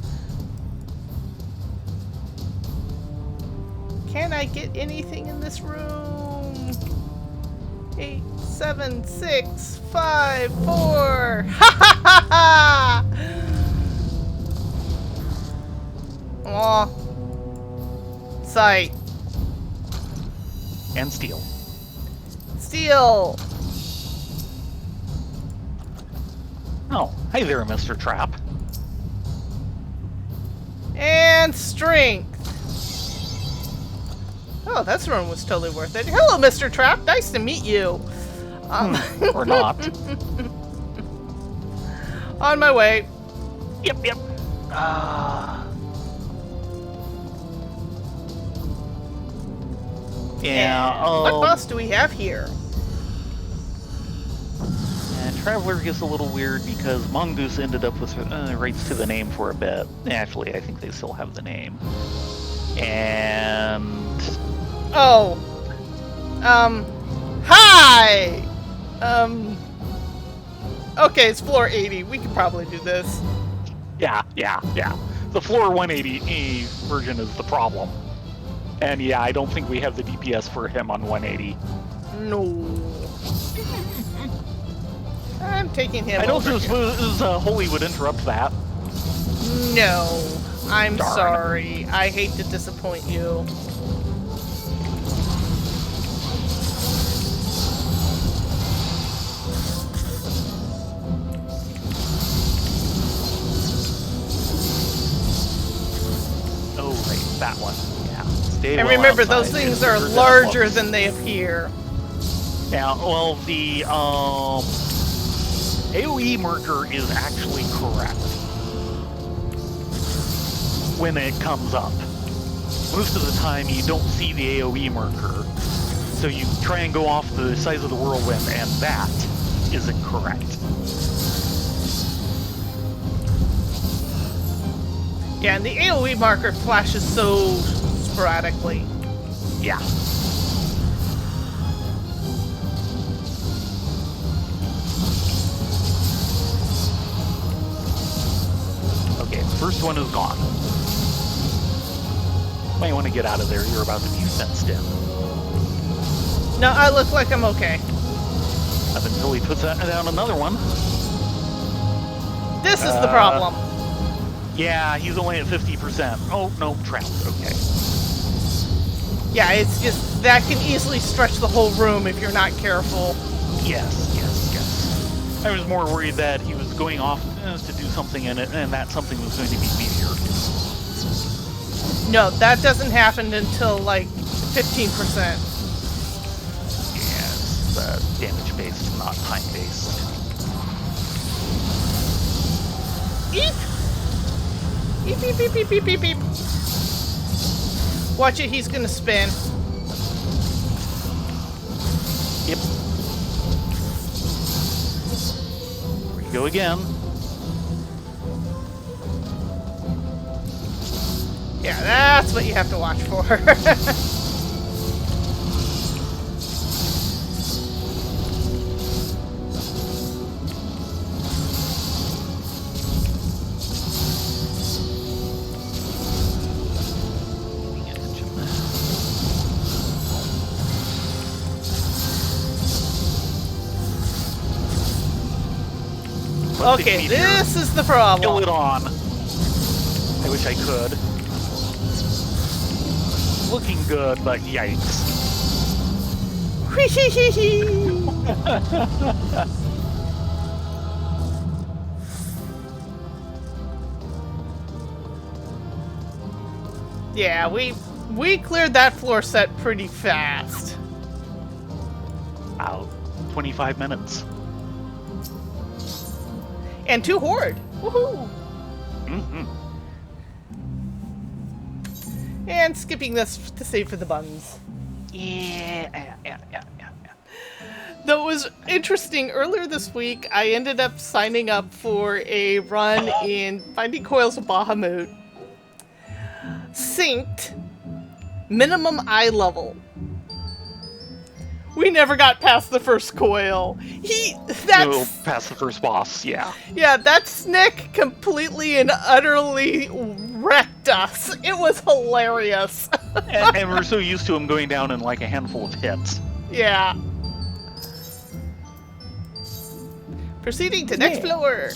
Can I get anything in this room? 8, 7, 6, 5, 4. Ha ha ha ha! Aw. Sight. And steal. Steel. Oh, hi there, Mr. Trap. And strength. Oh, that run was totally worth it. Hello, Mr. Trap. Nice to meet you. Or not. On my way. Yep. Yeah, What boss do we have here? And Traveler gets a little weird because Mongoose ended up with rights to the name for a bit. Actually, I think they still have the name. And... Oh. Hi! Okay, it's floor 80. We can probably do this. Yeah. The floor 180 version is the problem. And yeah, I don't think we have the DPS for him on 180. No. I'm taking him I don't over. suppose Holy would interrupt that. No. I'm Darn. sorry. I hate to disappoint you. Oh, right, that one. Yeah. Stay And well remember, those outside. things It's are bigger than it larger looks. than they appear. Yeah, well, the AoE marker is actually correct when it comes up. Most of the time, you don't see the AoE marker, so you try and go off the size of the whirlwind, and that isn't correct. Yeah, and the AoE marker flashes so sporadically. Yeah. one is gone. Might want to get out of there. You're about to be fenced in. No, I look like I'm okay. Up until he puts down another one. This is the problem. Yeah, he's only at 50%. Oh, no, trapped. Okay. Yeah, it's just that can easily stretch the whole room if you're not careful. Yes. I was more worried that he was going off to do something in it, and that something was going to be meteor. No, that doesn't happen until like 15%. Yes, damage based, not time based. Eep! Eep, eep, eep, eep, eep, eep, eep. Watch it, he's gonna spin. Yep. Here we go again. Yeah, that's what you have to watch for. Okay, this is the problem. Kill it on. I wish I could. Looking good, but yikes. Yeah, we cleared that floor set pretty fast. Out. 25 minutes. And 2 horde. Woohoo! Mm-hmm. And skipping this to save for the buns. Yeah. Though it was interesting, earlier this week, I ended up signing up for a run in Finding Coils of Bahamut. Synced. Minimum eye level. We never got past the first coil. No, past the first boss, yeah. Yeah, that Snick completely and utterly wrecked us. It was hilarious. and we're so used to him going down in like a handful of hits. Yeah. Proceeding to next floor.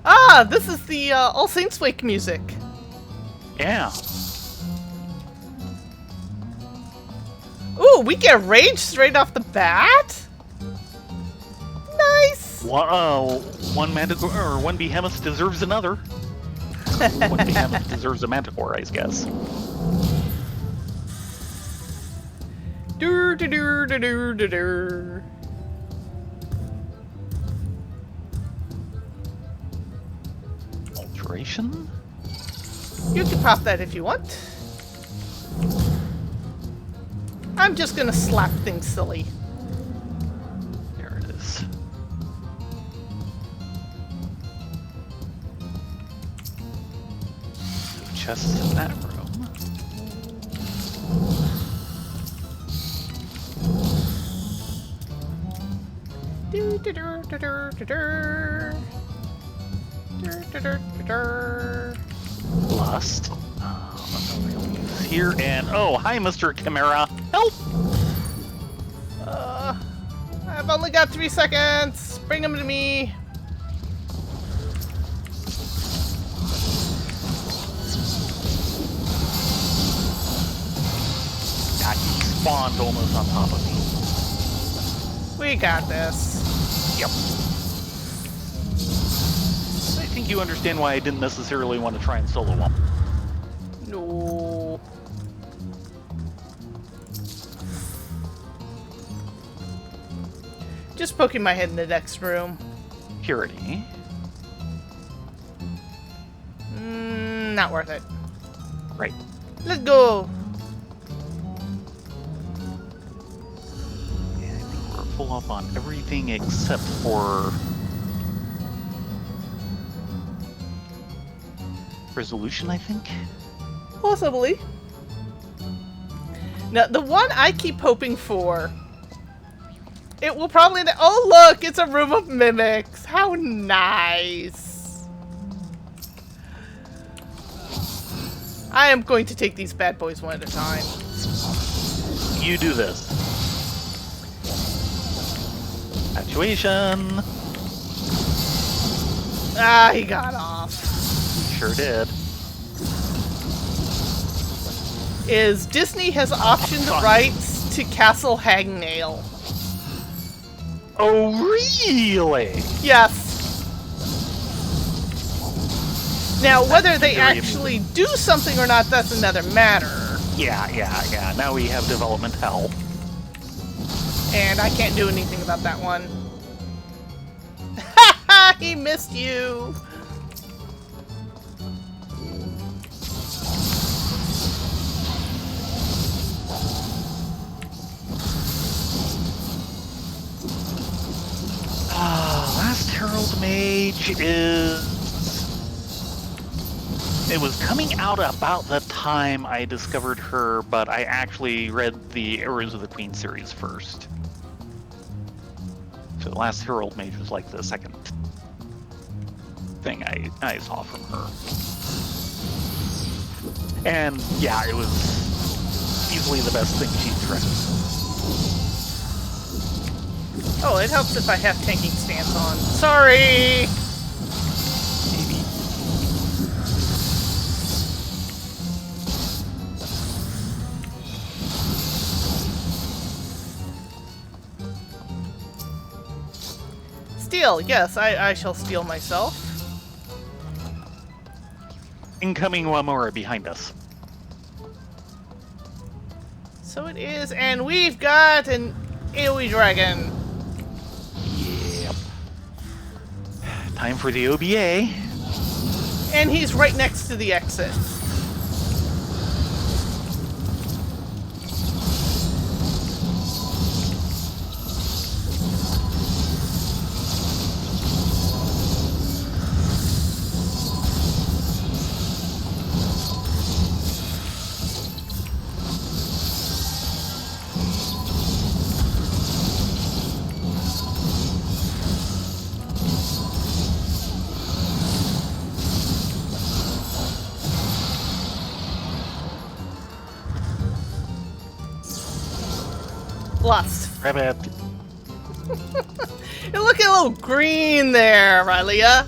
Ah, this is the All Saints Wake music. Yeah. Ooh, we get rage straight off the bat? Nice! One Manticore, or one Behemoth deserves another. One Behemoth deserves a Manticore, I guess. Dur, dur, dur, dur, dur, dur, dur. Alteration? You can pop that if you want. I'm just gonna slap things silly. There it is. So chests in that room. Do, do, do, do, do, do, do. Do, do, do, do, do. Lust. No real use here, and oh, hi, Mr. Chimera. Help! I've only got 3 seconds. Bring them to me. God, he spawned almost on top of me. We got this. Yep. I think you understand why I didn't necessarily want to try and solo him. No. Just poking my head in the next room. Purity. Not worth it. Right. Let's go. Yeah, I think we're full level up on everything except for resolution, I think. Possibly. Now, the one I keep hoping for, it will probably... Oh, look! It's a room of mimics! How nice! I am going to take these bad boys one at a time. You do this. Actuation. Ah, he got off. Sure did. Is Disney has optioned fuck. rights to Castle Hangnail. Oh, really? Yes. Now, whether they very actually do something or not, that's another matter. Yeah. Now we have development hell. And I can't do anything about that one. Ha ha! He missed you! Last Herald Mage is... It was coming out about the time I discovered her, but I actually read the Arrows of the Queen series first. So Last Herald Mage was like the second thing I saw from her. And yeah, it was easily the best thing she'd read. Oh, it helps if I have tanking stance on. Sorry! Maybe. Steal, yes, I shall steal myself. Incoming Wamora behind us. So it is, and we've got an AoE dragon. Yep. Time for the OBA. And he's right next to the exit. Lust. Grab it. You look a little green there, Rylia.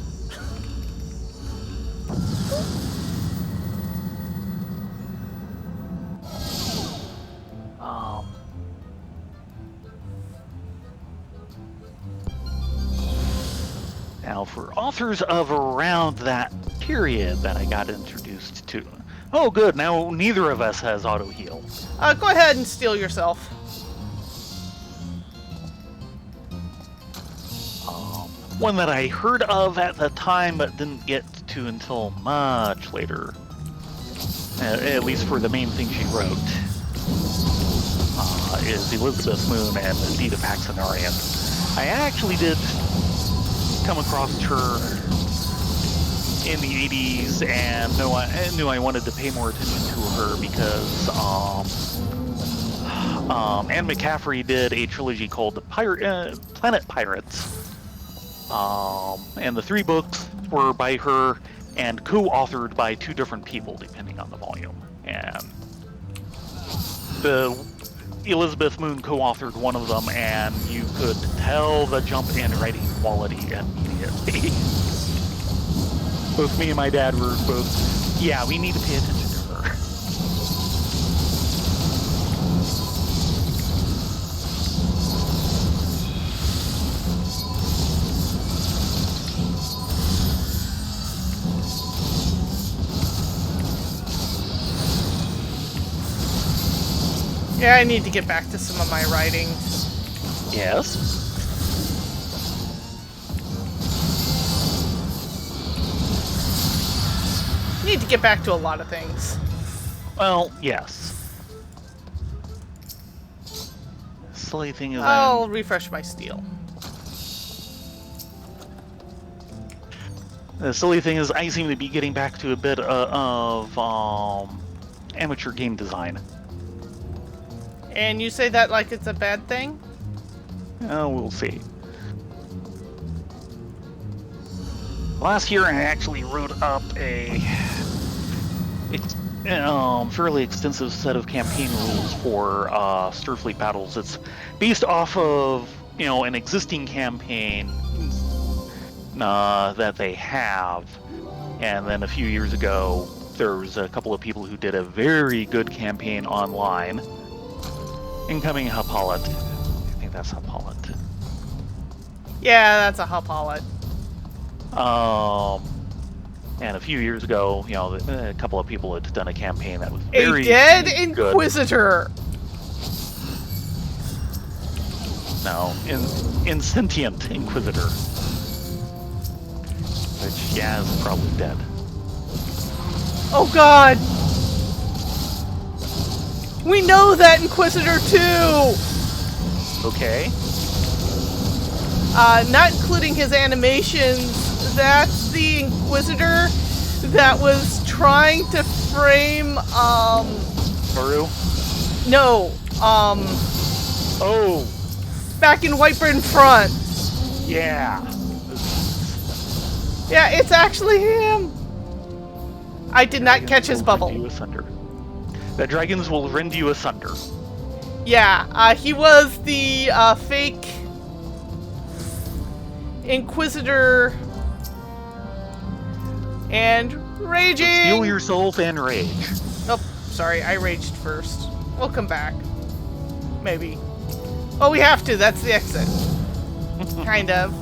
Now, for authors of around that period that I got introduced to. Oh, good. Now neither of us has auto heal. Go ahead and steal yourself. One that I heard of at the time but didn't get to until much later. At least for the main thing she wrote. Is Elizabeth Moon and the Deed of Paxenarian. I actually did come across her in the 80s and knew I wanted to pay more attention to her because Anne McCaffrey did a trilogy called the Planet Pirates. And the 3 books were by her and co-authored by 2 different people, depending on the volume. And the Elizabeth Moon co-authored one of them, and you could tell the jump in writing quality immediately. Both me and my dad were both, yeah, we need to pay attention to her. Yeah, I need to get back to some of my writing. Yes? Need to get back to a lot of things. Well, yes. silly thing is I'll refresh my steel. the silly thing is I seem to be getting back to a bit of amateur game design. And you say that like it's a bad thing? We'll see. Last year, I actually wrote up a fairly extensive set of campaign rules for Starfleet battles. It's based off of an existing campaign that they have, and then a few years ago, there was a couple of people who did a very good campaign online. Incoming Happolyt. I think that's Happolyt. Yeah, that's a Happolyt. And a few years ago, a couple of people had done a campaign that was very A dead good. Inquisitor! No, insentient Inquisitor. Which, yeah, is probably dead. Oh god! We know that Inquisitor too! Okay. Not including his animations, that's the Inquisitor that was trying to frame, Baru? no, Oh, back in Whiteburn Front. yeah. Yeah, it's actually him! I did not catch his Will bubble. rend you asunder. The dragons will rend you asunder. Yeah, he was the, fake Inquisitor and raging. Steal yourself and rage. Oh, sorry, I raged first. We'll come back. Maybe. Oh, we have to. That's the exit. Kind of.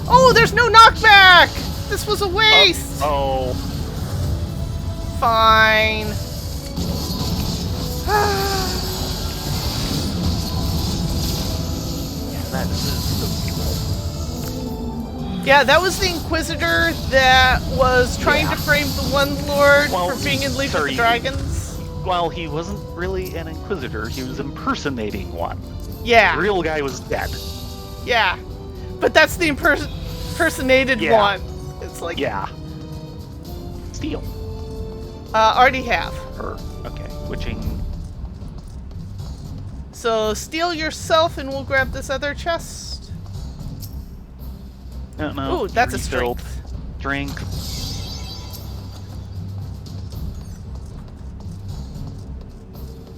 Oh, there's no knockback! This was a waste! Oh. Fine. That is Yeah, that was the Inquisitor that was trying to frame the One Lord for being in league with the dragons. Well, he wasn't really an Inquisitor, he was impersonating one. Yeah. The real guy was dead. Yeah. But that's the impersonated one. It's like... Yeah. Steal. Already have. Okay, witching. So, steal yourself and we'll grab this other chest. No. Ooh, that's a refilled. strength. Drink.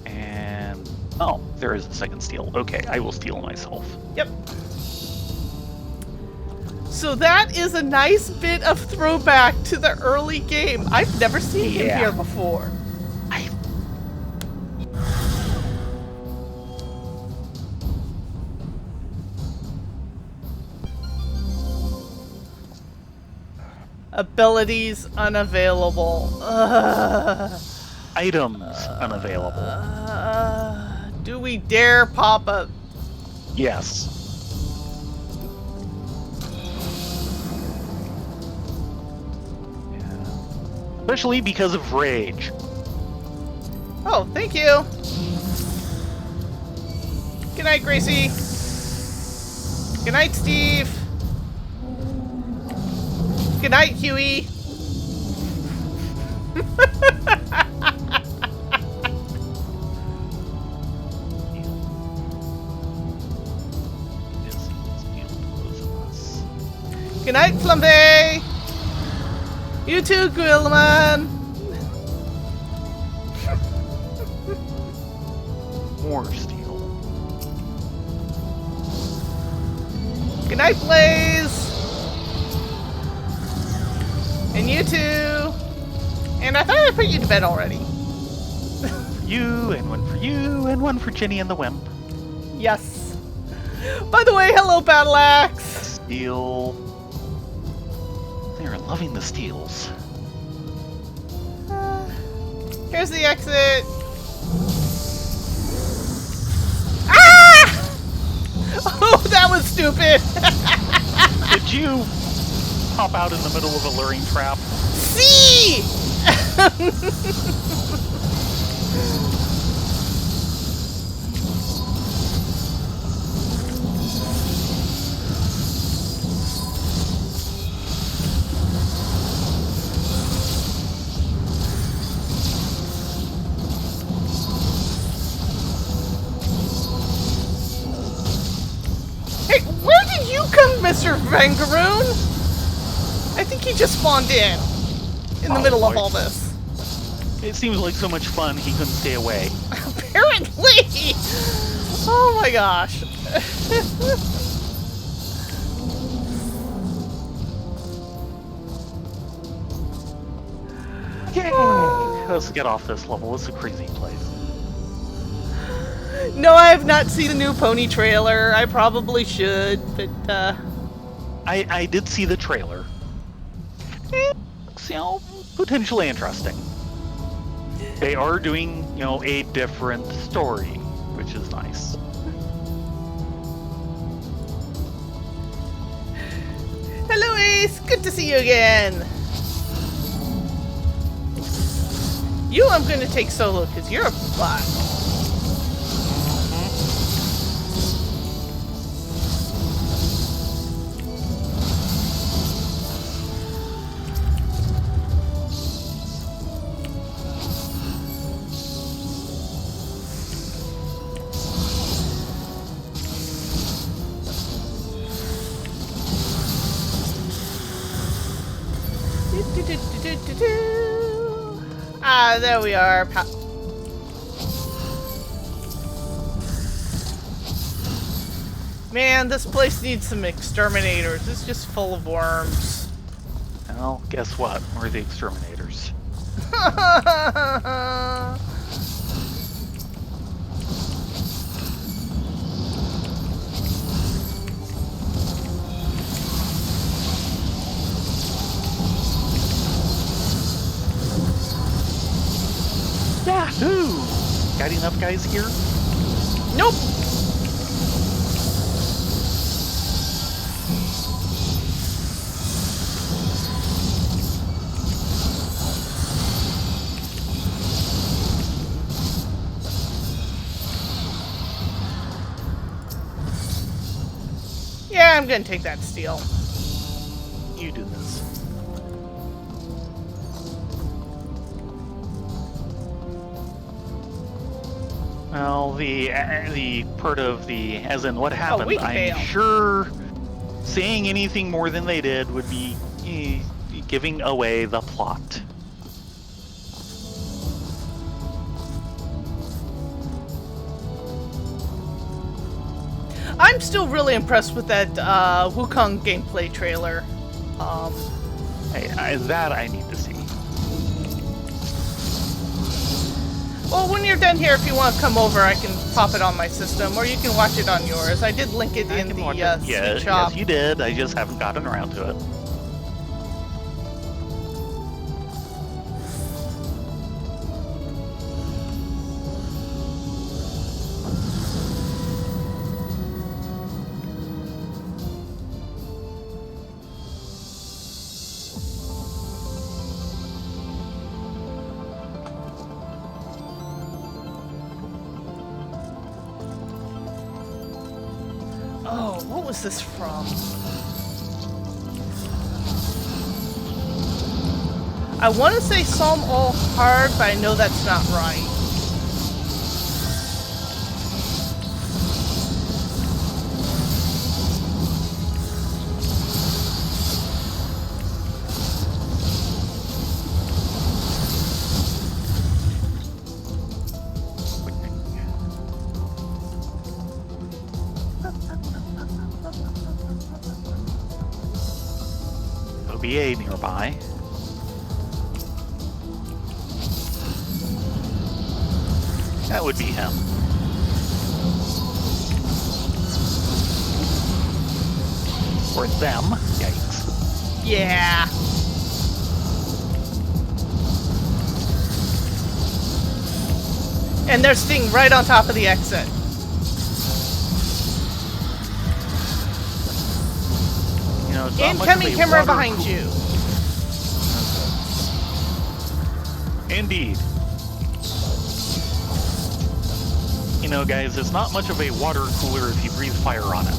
And... oh, there is a second steal. Okay, I will steal myself. Yep. So that is a nice bit of throwback to the early game. I've never seen him here before. Abilities unavailable. Items unavailable. Do we dare pop a... Yes. Especially because of rage. Oh, thank you. Good night, Gracie. Good night, Steve. Good night, Huey. Good night, Flumpy. You too, Grillman. More steel. Good night, Blaze. And you too. And I thought I put you to bed already. You, and one for you, and one for Jenny and the Wimp. Yes. By the way, hello, Battle Axe. Steel. They're loving the steals. Here's the exit. Ah! Oh, that was stupid. Did you pop out in the middle of a luring trap? See! Hey, where did you come, Mr. Vangaroon? I think he just spawned in the middle of boy. all this. It seems like so much fun he couldn't stay away. Apparently! Oh my gosh. Yay! Let's get off this level. It's a crazy place. No, I have not seen the new pony trailer. I probably should, but I did see the trailer. It looks, potentially interesting. They are doing, a different story, which is nice. hello, Ace. Good to see you again. You, I'm going to take solo because you're a bot. Ah, there we are. Man, this place needs some exterminators. It's just full of worms. Well, guess what? We're the exterminators. Yahoo! Got enough guys here? Nope. Yeah, I'm gonna take that steel. You do this. Well, the part of the, as in what happened, we can I'm bail. sure saying anything more than they did would be giving away the plot. I'm still really impressed with that Wukong gameplay trailer. That I need to see. Well, when you're done here, if you want to come over, I can pop it on my system, or you can watch it on yours. I did link it in the Steam shop. Yes, you did. I just haven't gotten around to it. Oh, what was this from? I want to say Psalm All Hard, but I know that's not right. OBA nearby. That would be him. Or them. Yikes. Yeah. And there's Sting right on top of the exit. It's not much of Incoming a camera water behind cool- you. Indeed. You know, guys, it's not much of a water cooler if you breathe fire on it.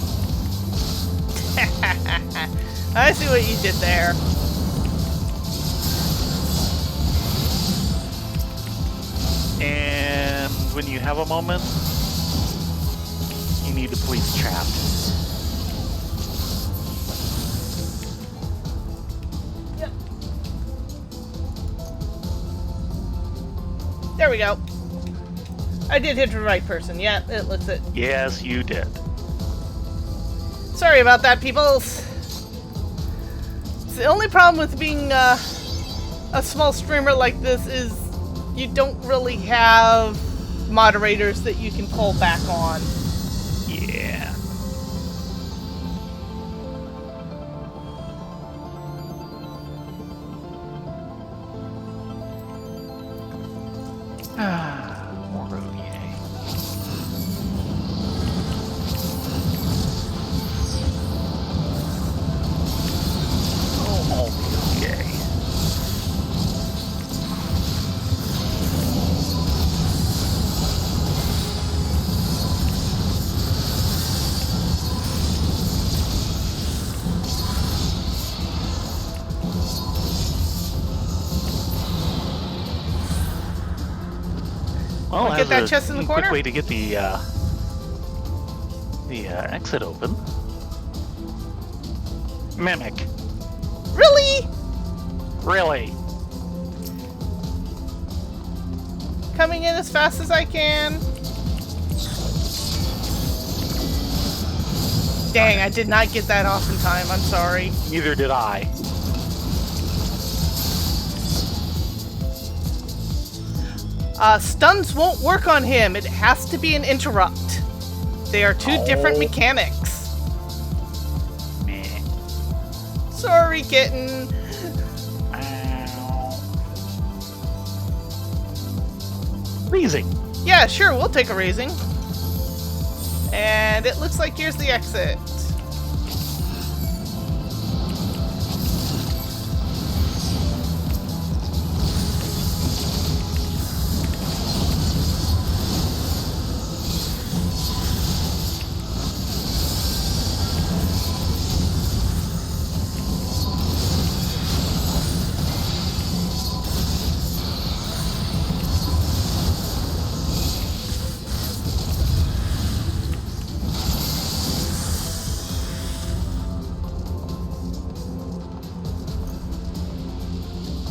I see what you did there. And when you have a moment, you need to police chat. Yep. There we go. I did hit the right person. Yeah, it looks it. Yes, you did. Sorry about that, people. It's the only problem with being a small streamer like this is you don't really have moderators that you can pull back on. Yeah. More road, yay. Oh, yay. Well, Wanna get as that a chest in the quick corner? way to get the exit open. Mimic. Really? Really? Coming in as fast as I can. Dang, I did not get that off in time. I'm sorry. Neither did I. Stuns won't work on him. It has to be an interrupt. They are two different mechanics. Meh. Sorry, kitten. Ow. Freezing. Yeah, sure, we'll take a raising. And it looks like here's the exit.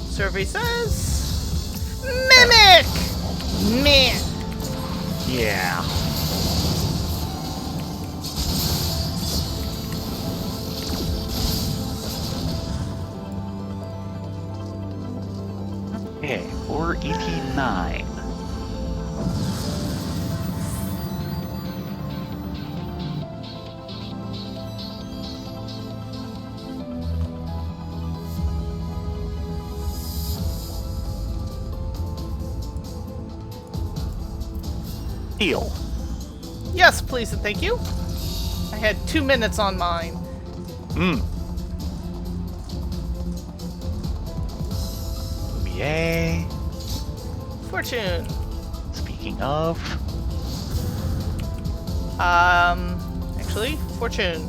Survey says... Mimic! Man. Yeah. Okay, 489. Deal. Yes, please and thank you. I had 2 minutes on mine. Hmm. Yay. Fortune. Speaking of, Actually, fortune.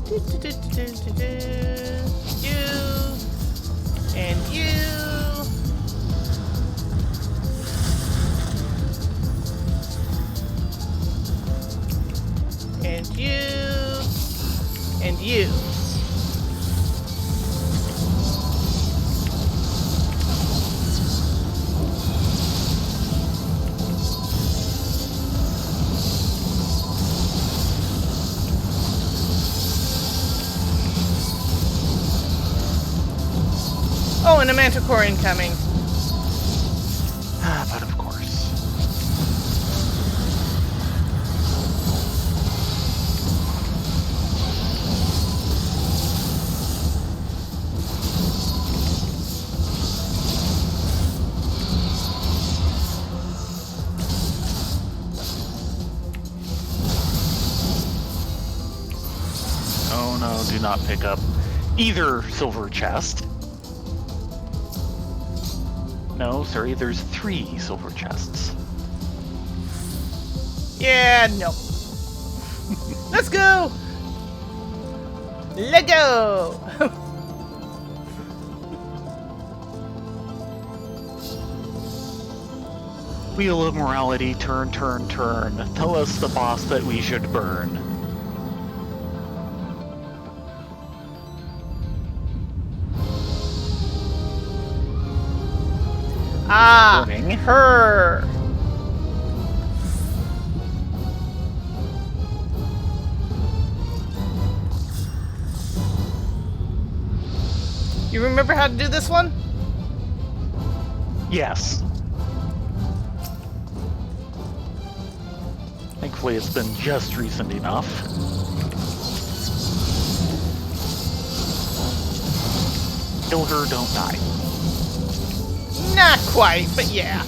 You and you. And you and you. Oh, and a manticore incoming. but of course. Oh no, do not pick up either silver chest. No, sorry, there's 3 silver chests. Yeah, no. Let's go! Let go! Wheel of morality, turn, turn, turn. Tell us the boss that we should burn. Ah, Burning. her. You remember how to do this one? Yes. Thankfully, it's been just recent enough. Kill her, don't die. Not quite, but yeah.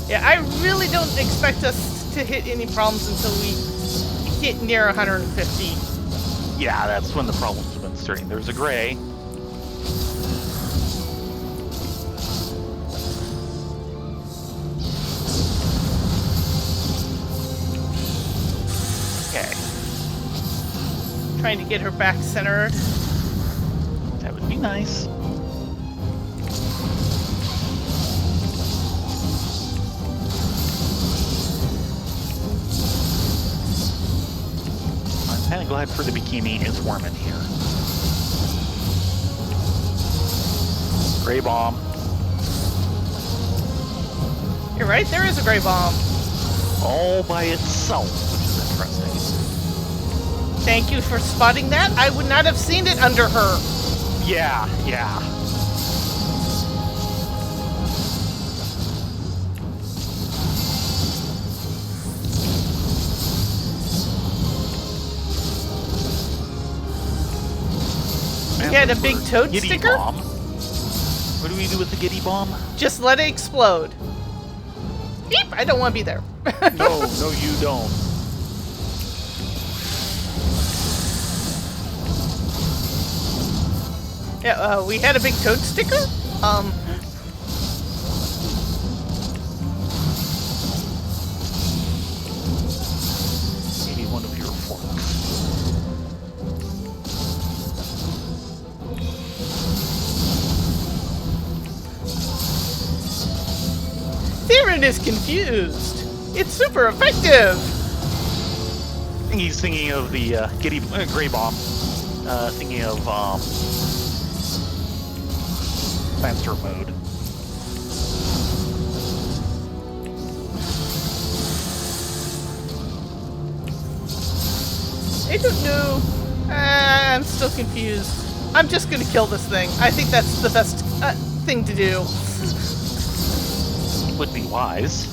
Yeah, I really don't expect us to hit any problems until we hit near 150. Yeah, that's when the problems have been starting. There's a gray. Okay, Trying to get her back centered. that would be nice. I'm kind of glad for the bikini it's warm in here. Gray bomb. You're right, there is a gray bomb. All by itself, which is interesting. Thank you for spotting that. I would not have seen it under her. Yeah, yeah. Man, You had a this big was toad giddy sticker? bomb. What do we do with the giddy bomb? Just let it explode. Beep! I don't want to be there. No, no, you don't. Yeah, we had a big toad sticker. Maybe one of your forks. Theron is confused. It's super effective. I think he's thinking of the giddy gray bomb. Thinking of Lancer mode. I don't know. I'm still confused. I'm just gonna kill this thing. I think that's the best thing to do. Would be wise.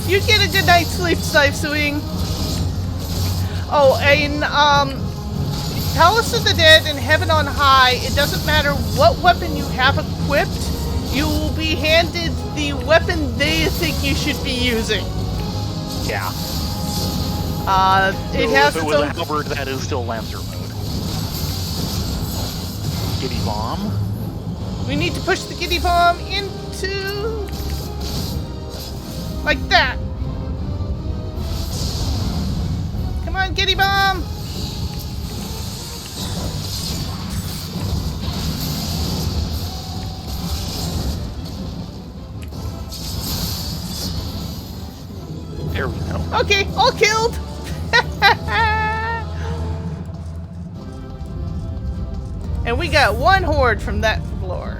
You get a good night's sleep, Snipe Swing. Oh, and Palace of the Dead and Heaven on High, it doesn't matter what weapon you have equipped, you will be handed the weapon they think you should be using. Yeah. It So has if it its was a own... halberd, that is still Lancer mode. Giddy bomb. We need to push the giddy bomb into... like that. Come on, giddy bomb! There we go. Okay, all killed! And we got one horde from that floor.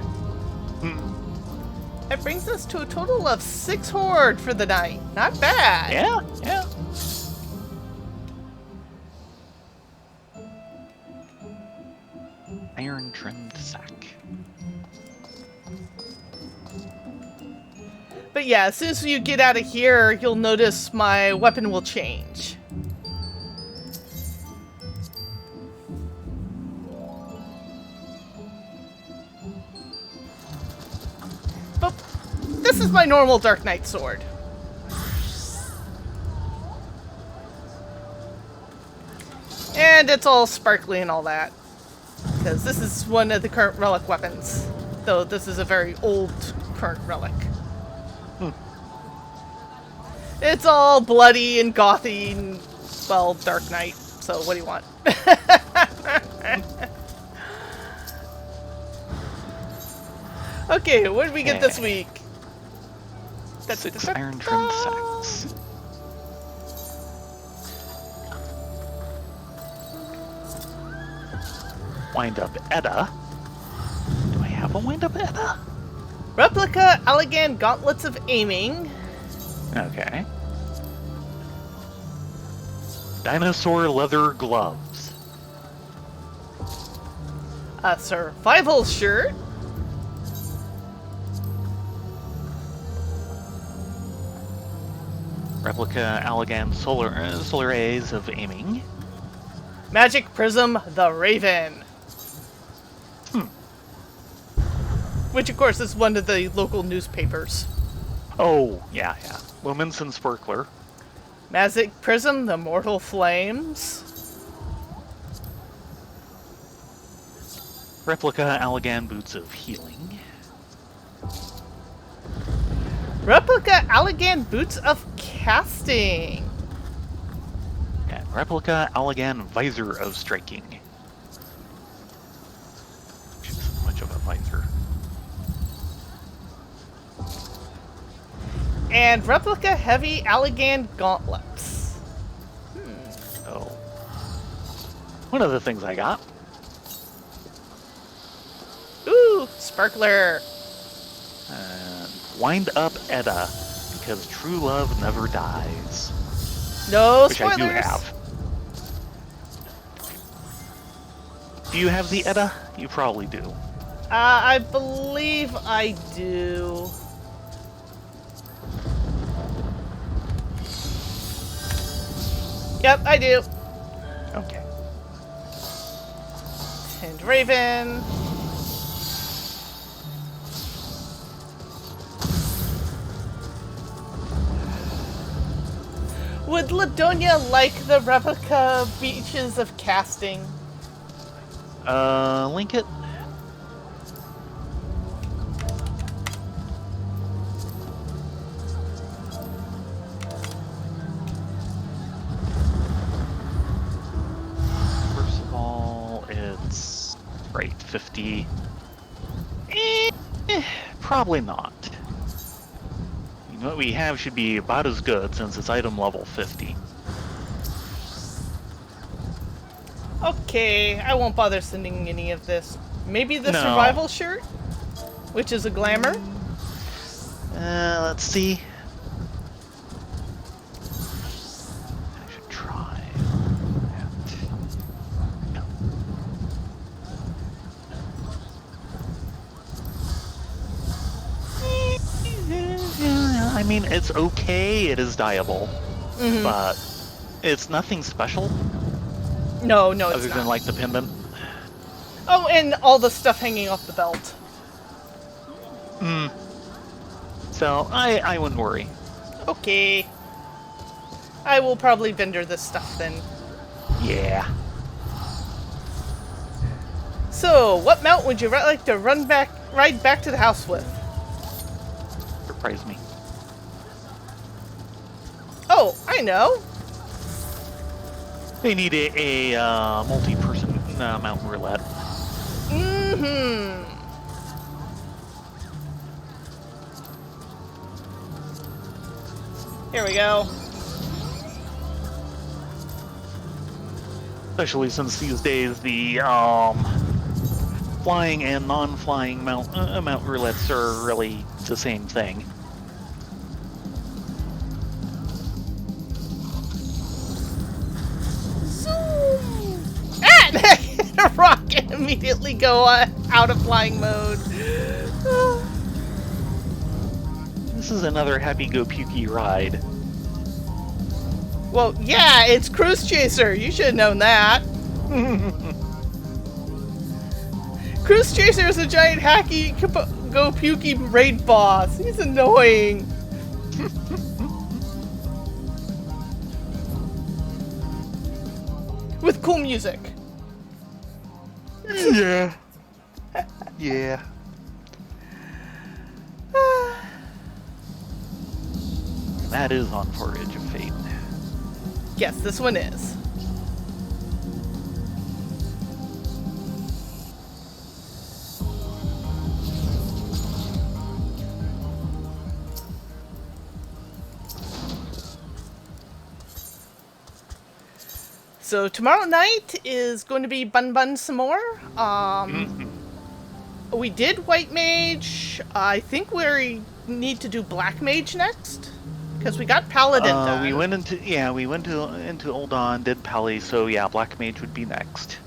Hmm. That brings us to a total of 6 horde for the night. Not bad. Yeah, yeah. Iron trimmed sack. But yeah, as soon as you get out of here, you'll notice my weapon will change. is my normal Dark Knight sword. And it's all sparkly and all that. Because this is one of the current relic weapons. Though this is a very old current relic. It's all bloody and gothy and, well, Dark Knight. So what do you want? Okay, what did we get this week? 6 iron trimmed sacks. Wind up Edda. Do I have a wind up Edda? Replica Allegan Gauntlets of Aiming. Okay. Dinosaur leather gloves. A survival shirt. Replica Allegan solar rays of aiming. Magic Prism the Raven. Which, of course, is one of the local newspapers. Oh, yeah. Lumens and Sparkler. Magic Prism the Mortal Flames. Replica Allegan boots of healing. Replica Allegan Boots of Casting. And Replica Allegan visor of striking. Which isn't much of a visor. And Replica Heavy Allegan Gauntlets. Oh. One of the things I got. Ooh, Sparkler. And wind up Edda, because true love never dies. No Which spoilers. I do have. Do you have the Edda? You probably do. I believe I do. Yep, I do. Okay. And Raven. Would Ladonia like the replica beaches of casting? Link it. First of all, it's right 50. Probably not. You know what we have should be about as good since it's item level 50. Okay, I won't bother sending any of this. Maybe the No. survival shirt? Which is a glamour? Let's see. I should try that. No. I mean, it's okay, it is dyeable, but it's nothing special No, it's other not. than like the pendant. Oh, and all the stuff hanging off the belt. So I wouldn't worry. Okay. I will probably vendor this stuff then. Yeah. So, what mount would you like to ride back to the house with? Surprise me. Oh, I know. They need a multi-person mountain roulette. Here we go. Especially since these days the flying and non-flying mountain roulettes are really the same thing. A rocket immediately go out of flying mode. This is another Happy Go Pukey ride. Well, yeah, it's Cruise Chaser. You should have known that. Cruise Chaser is a giant hacky go Pukey raid boss. He's annoying. With cool music. Yeah. Yeah. That is on Forage of Fate. Yes, this one is. So tomorrow night is going to be Bun Bun some more. We did White Mage. I think we need to do Black Mage next. Because we got Paladin done. We went into Ul'Dawn, did Pally, so yeah, Black Mage would be next.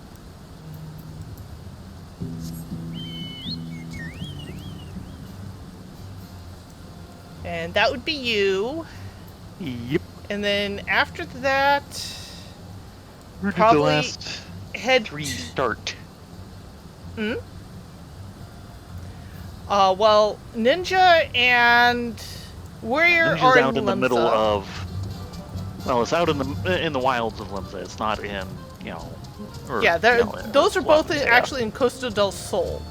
And that would be you. Yep. And then after that, Where did probably the last head 3 start? Well, Ninja and Warrior Ninja's are out in the middle Limsa. of. Well, it's out in the wilds of Limsa. It's not in, Or, Yeah, those are both Slums, actually in Costa del Sol.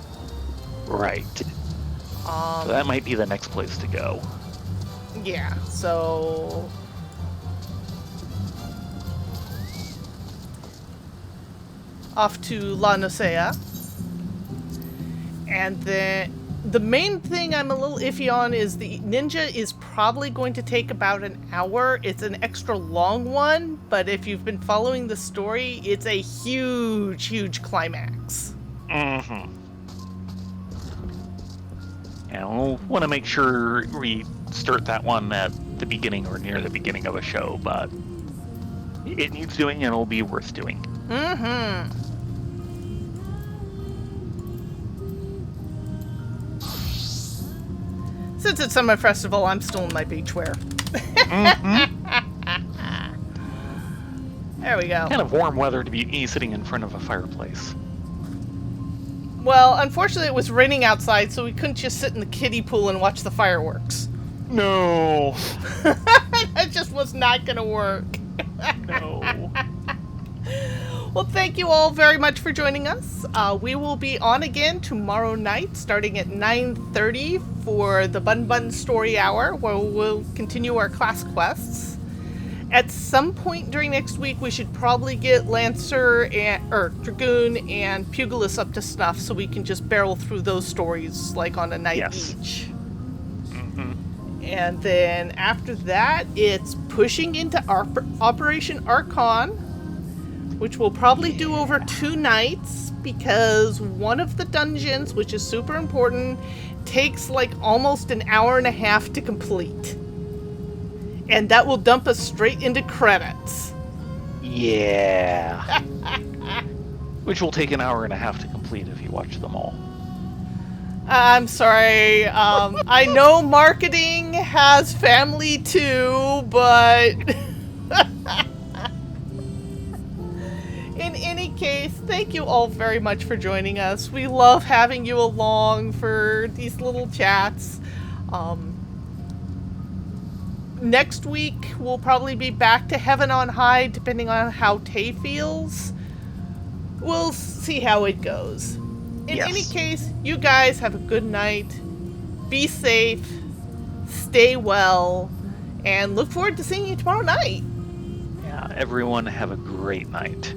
Right. So that might be the next place to go. Yeah, so off to La Nosea. And then the main thing I'm a little iffy on is the Ninja is probably going to take about an hour. It's an extra long one, but if you've been following the story, it's a huge, huge climax. Mm-hmm. And we'll want to make sure we start that one at the beginning or near the beginning of a show, but it needs doing and it'll be worth doing. Mm-hmm. Since it's Summer Festival, I'm still in my beachwear. There we go. Kind of warm weather to be sitting in front of a fireplace. Well, unfortunately, it was raining outside, so we couldn't just sit in the kiddie pool and watch the fireworks. No. That just was not going to work. No. Well, thank you all very much for joining us. We will be on again tomorrow night, starting at 9:30 for the Bun Bun Story Hour, where we'll continue our class quests. At some point during next week, we should probably get Lancer or Dragoon and Pugilist up to snuff, so we can just barrel through those stories like on a night each. And then after that, it's pushing into Operation Archon, which we'll probably do over 2 nights, because one of the dungeons, which is super important, takes like almost an hour and a half to complete. And that will dump us straight into credits. Yeah. Which will take an hour and a half to complete if you watch them all. I'm sorry. I know marketing has family too, but in any case, thank you all very much for joining us. We love having you along for these little chats. Next week, we'll probably be back to Heaven on High, depending on how Tay feels. We'll see how it goes. In any case, you guys have a good night. Be safe. Stay well. And look forward to seeing you tomorrow night. Yeah, everyone have a great night.